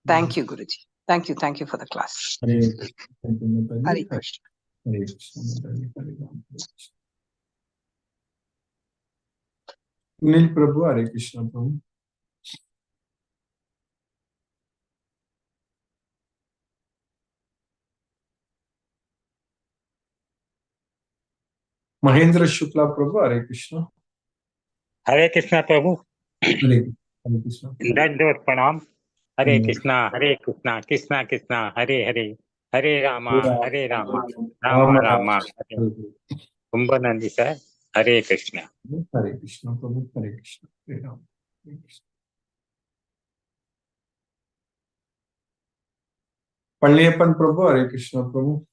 Thank you, Guruji. Thank you for the class. Hare Krishna. Thank you, Mataji. Hare Krishna. Hare Krishna. Mataji. Hare Ram. Hare Krishna. Sunil Prabhu. Hare Krishna Prabhu. Mahendra Shukla Prabhu. Hare Krishna. Hare Krishna Prabhu. Hare Krishna. Dandavat Pranam. Hare Krishna, Krishna Krishna, Hare Hare, Hare Rama, Rama Rama, Hare. Kumbanandi sir, Hare Krishna. Hare Krishna Prabhu. Hare Krishna. Hare Ram. Hare Krishna. Palliyappan Prabhu. Hare Krishna Prabhu.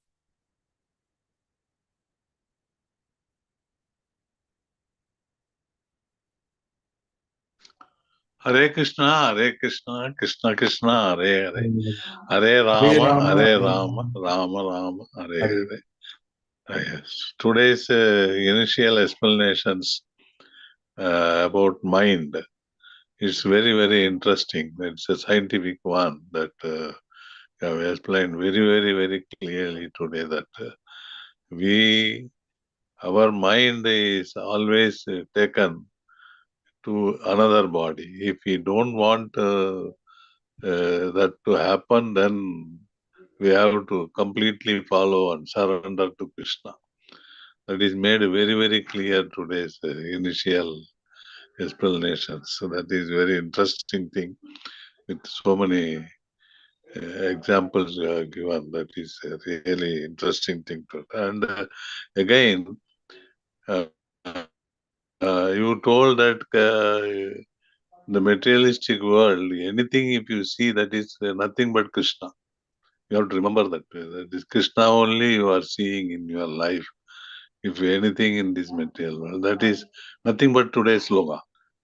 Hare Krishna, Krishna Krishna, Hare Hare, Hare Rama, Rama Rama, Hare Hare. Yes. Today's initial explanations about mind is very, very interesting. It's a scientific one that you have explained very, very, very clearly today that our mind is always taken to another body. If we don't want that to happen, then we have to completely follow and surrender to Krishna. That is made very, very clear today's initial explanations. So that is very interesting thing with so many examples given. That is a really interesting thing. And again, you told that the materialistic world, anything if you see, that is nothing but Krishna. You have to remember that. That is Krishna only you are seeing in your life. If anything in this material world, that is nothing but today's sloga.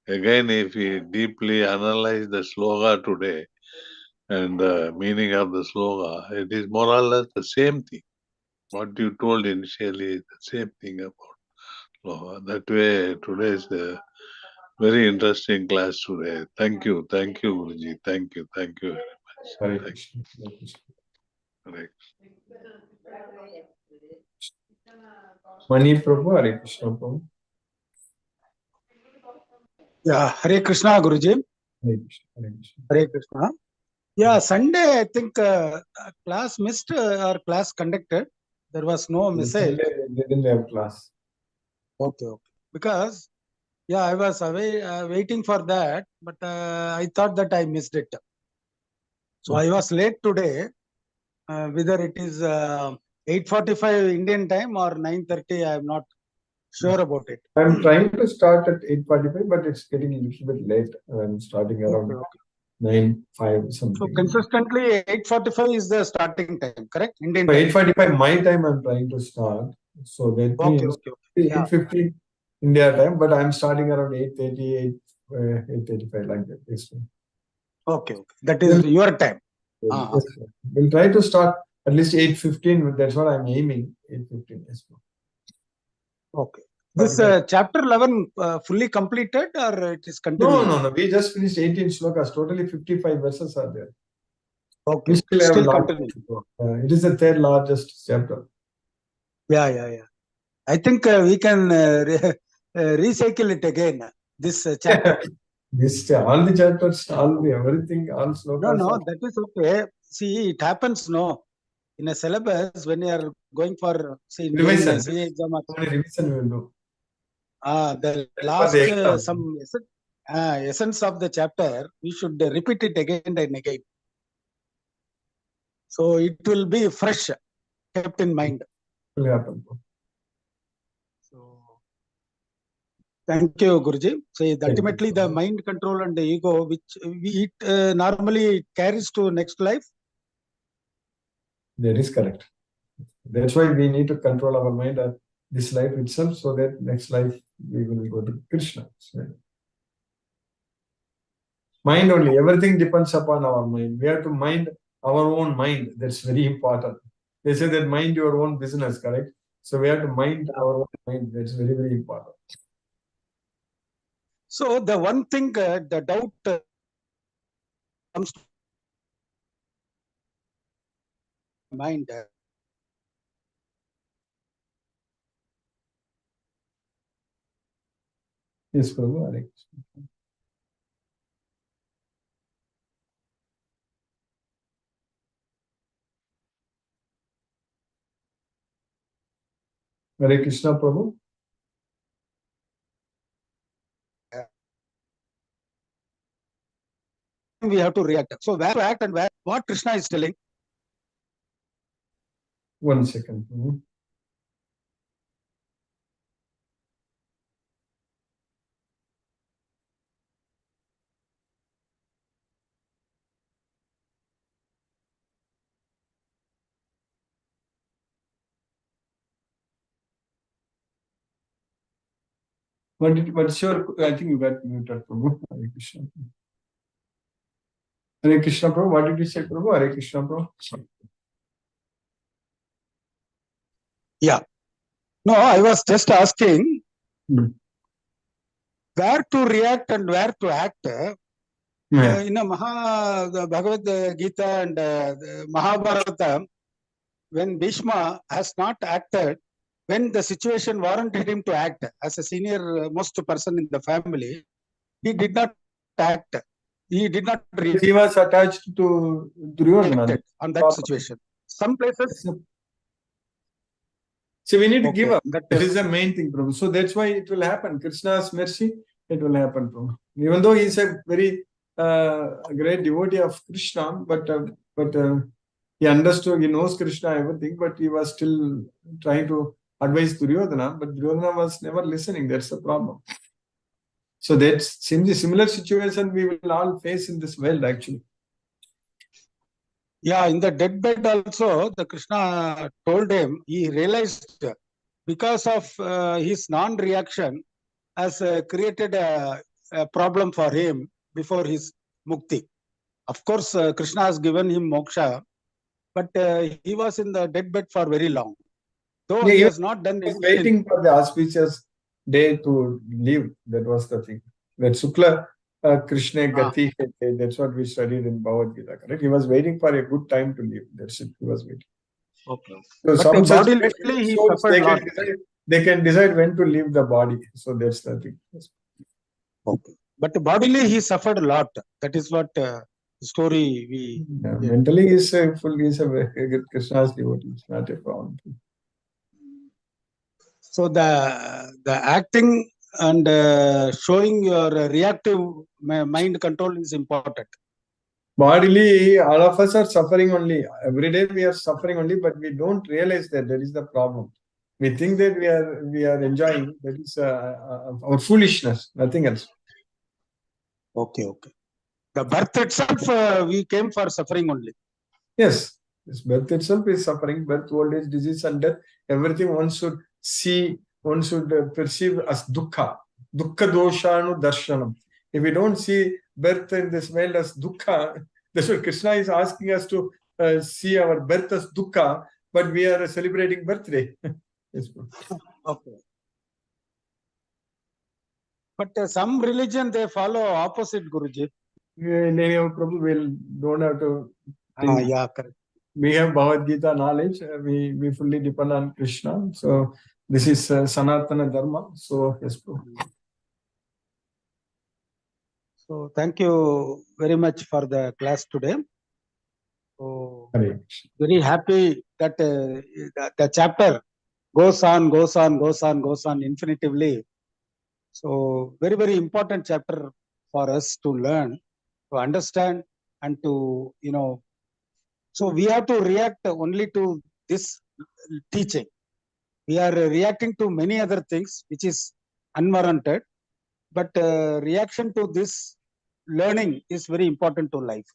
Again, if we deeply analyze the sloga today and the meaning of the sloga, it is more or less the same thing. What you told initially is the same thing about sloga. That way, today is a very interesting class today. Thank you, Guruji. Thank you very much. Hare Krishna. Hare Mani Prabhu. Hare Krishna Prabhu. Yeah, Hare Krishna, Guruji. Hare Krishna. Hare Krishna. Hare Krishna. Yeah, Sunday, I think class missed or class conducted. There was no message. They didn't have class. Okay. Because, yeah, I was away waiting for that, but I thought that I missed it. So I was late today. Whether it is 8:45 Indian time or 9:30, I am not sure about it. I'm trying to start at 8:45, but it's getting a little bit late. I'm starting around 9:05 So something. consistently 8:45 is the starting time, correct? Indian So time. 8:45 my time I'm trying to start. So that Okay, means okay, okay. Yeah. 8:15 India time, but I'm starting around 8:30, 8:35 like that. Yes, sir. Okay, okay. That is your time. Yes, sir. We'll try to start at least 8:15. That's what I'm aiming. 8:15. Yes, sir. Okay. This chapter 11 fully completed or it is continuing? No. We just finished 18 shlokas. Totally 55 verses are there. Okay. We still have Still a lot continuing. to go. It is the third largest chapter. Yeah. I think we can recycle it again. This chapter. All the chapters, everything, all slokas. No, that is okay. See, it happens, no. In a syllabus, when you are going for, say, Indian Revision. CA exam. Only revision we will do. The last some essence of the chapter, we should repeat it again and again. So it will be fresh, kept in mind. Will happen. So thank you, Guruji. So ultimately, the mind control and the ego, which normally carries to next life. That is correct. That's why we need to control our mind at this life itself, so that next life we will go to Krishna. So, mind only. Everything depends upon our mind. We have to mind our own mind. That's very important. They say that mind your own business, correct? So we have to mind our own mind. That's very, very important. So the one thing, the doubt comes to mind. Yes, Prabhu. Hare Krishna. Hare Krishna, Prabhu. We have to react. So where to act and where what Krishna is telling. 1 second. Prabhu. What's your? I think you got muted, Prabhu. Hare Krishna. Hare Krishna, Prabhu. What did you say, Prabhu? Hare Krishna, Prabhu. Yeah. No, I was just asking where to react and where to act. In a the Bhagavad Gita and Mahabharata, when Bhishma has not acted, when the situation warranted him to act as a senior most person in the family, he did not act. He did not react. He was attached to Duryodhana on that situation. Some places. So we need to give up. That is the main thing, Prabhu. So that's why it will happen. Krishna's mercy, it will happen, Prabhu. Even though he's a very great devotee of Krishna, but he understood, he knows Krishna, everything, but he was still trying to advise Duryodhana, but Duryodhana was never listening. That's the problem. So that's similar situation we will all face in this world, actually. Yeah, in the deathbed also, the Krishna told him, he realized because of his non-reaction has created a problem for him before his mukti. Of course, Krishna has given him moksha, but he was in the deathbed for very long. Though he has not done anything. Waiting for the auspicious day to leave. That was the thing. That Sukla Krishna Gati, that's what we studied in Bhagavad Gita, correct? He was waiting for a good time to leave. That's it. He was waiting. Okay. So but some bodily he souls, suffered a lot. They can decide when to leave the body. So that's the thing. Okay. But bodily he suffered a lot. That is what story we. Yeah, mentally he's a very good Krishna's devotee. It's not a problem. So the acting and showing your reactive mind control is important. Bodily, all of us are suffering only. Every day we are suffering only, but we don't realize that is the problem. We think that we are enjoying. That is our foolishness, nothing else. Okay. the birth itself, we came for suffering only. Yes, this birth itself is suffering, birth, old age, disease, and death. Everything one should see, one should perceive as dukkha. Dukkha doshanu darshanam. If we don't see birth in this world as dukkha, that's what Krishna is asking us to see our birth as dukkha, but we are celebrating birthday. Yes, okay. But some religion, they follow opposite, Guruji. Prabhu, we don't have to think. Yeah, correct. We have Bhagavad Gita knowledge. We fully depend on Krishna. So this is Sanatana Dharma. So yes, Prabhu. So thank you very much for the class today. So very happy that the chapter goes on infinitively. So very, very important chapter for us to learn, to understand, and to, so we have to react only to this teaching. We are reacting to many other things which is unwarranted, but reaction to this learning is very important to life.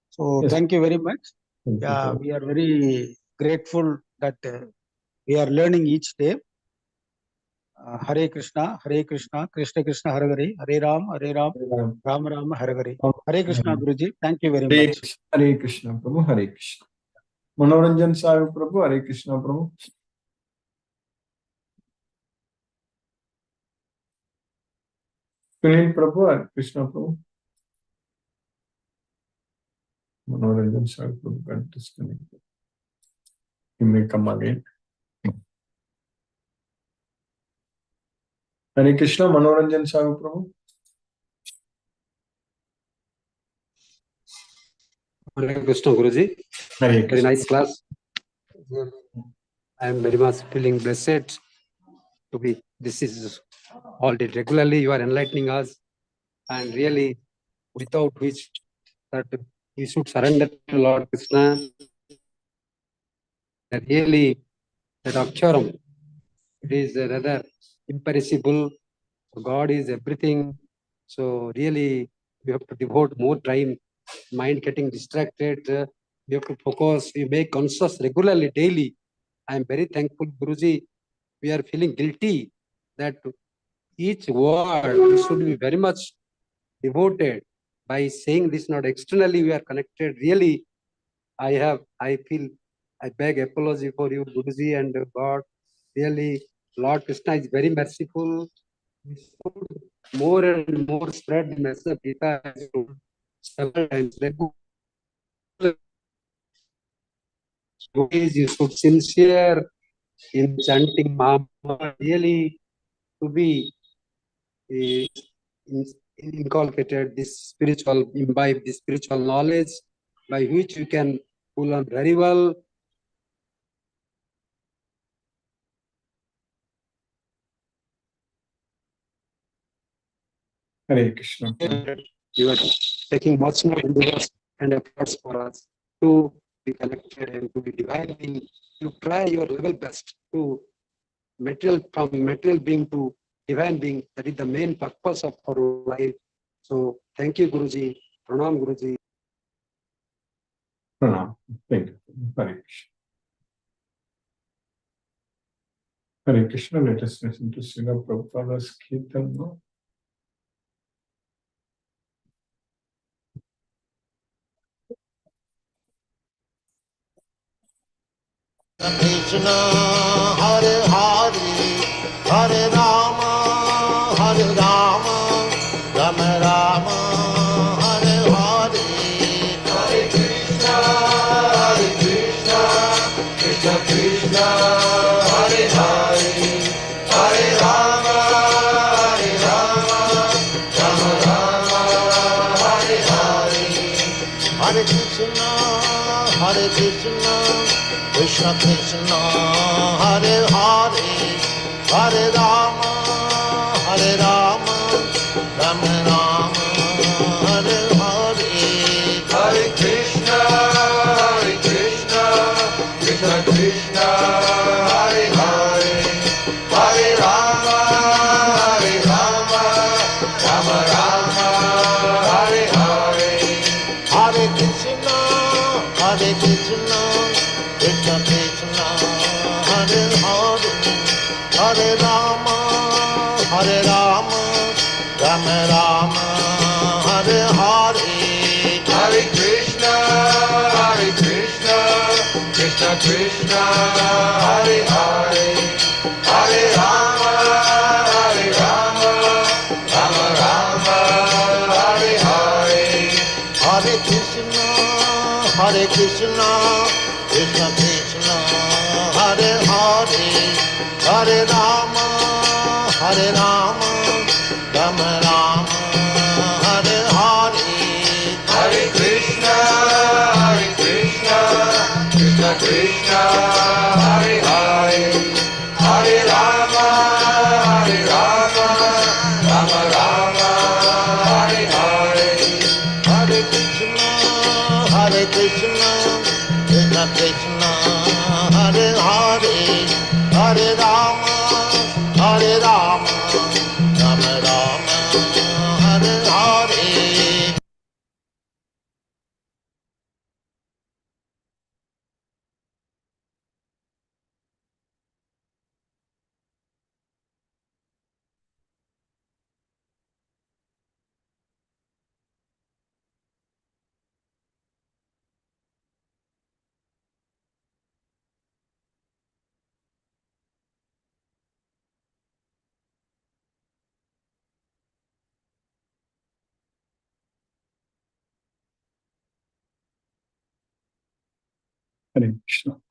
So Yes. thank you very much. Thank Yeah, you. we are very grateful that we are learning each day. Hare Krishna, Krishna Krishna, Hare Hare, Hare Ram, Ram Ram, Hare Hare. Hare Krishna, Guruji. Thank you very much. Hare Krishna, Prabhu. Hare Krishna. Manoranjan Sahib, Prabhu. Hare Krishna, Prabhu. Sunil Prabhu, Hare Krishna, Prabhu. Manoranjan Sahib, Prabhu got disconnected. He may come again. Hare Krishna, Manoranjan Sahib, Prabhu. Hare Krishna, Guruji. Hare Very nice class. I am very much feeling blessed to be. This is all day regularly. You are enlightening us, and really, without which that we should surrender to Lord Krishna. That really, that Aksharam, it is rather imperishable. God is everything. So really, we have to devote more time. Mind getting distracted. We have to focus. We make conscious regularly, daily. I am very thankful, Guruji. We are feeling guilty that each word should be very much devoted. By saying this, not externally, we are connected. Really, I beg apology for you, Guruji and God. Really, Lord Krishna is very merciful. We should more and more spread the message of Gita several times. You should sincere in chanting Maha, really to be inculcated this spiritual, imbibe this spiritual knowledge by which you can pull on very well. Hare Krishna. You are taking much more endeavors and efforts for us to be connected and to be divinely. You try your level best to from material being to divine being. That is the main purpose of our life. So thank you, Guruji. Pranam, Guruji. Pranam. Thank you. Hare Krishna. Hare Krishna. Let us listen to Srila Prabhupada's Kirtan now. Krishna Hare Hare Hare Rama Rama Rama Hare Hare Hare Krishna Krishna Krishna Hare Hare Hare Rama Rama Rama Hare Hare Hare Krishna Krishna Krishna Hare Hare Hare Rama Rama Rama Hare Hare Hare Krishna Krishna Krishna Hare Hare Hare Rama Rama Rama Hare Hare Rama Rama, Hare Hare, Hare Krishna, Krishna Krishna, Hare Hare, Hare Rama, Rama Rama, Hare Hare, Hare Krishna, Krishna Krishna, Hare Hare, Hare Rama, Rama Rama, Hare Hare, Hare Krishna, Krishna Krishna, Hare Hare, Hare Rama, Rama Rama, Hare Hare, Hare Krishna, Krishna Krishna, Hare Hare, Hare Rama, Rama Rama, Hare Hare. Hare Krishna.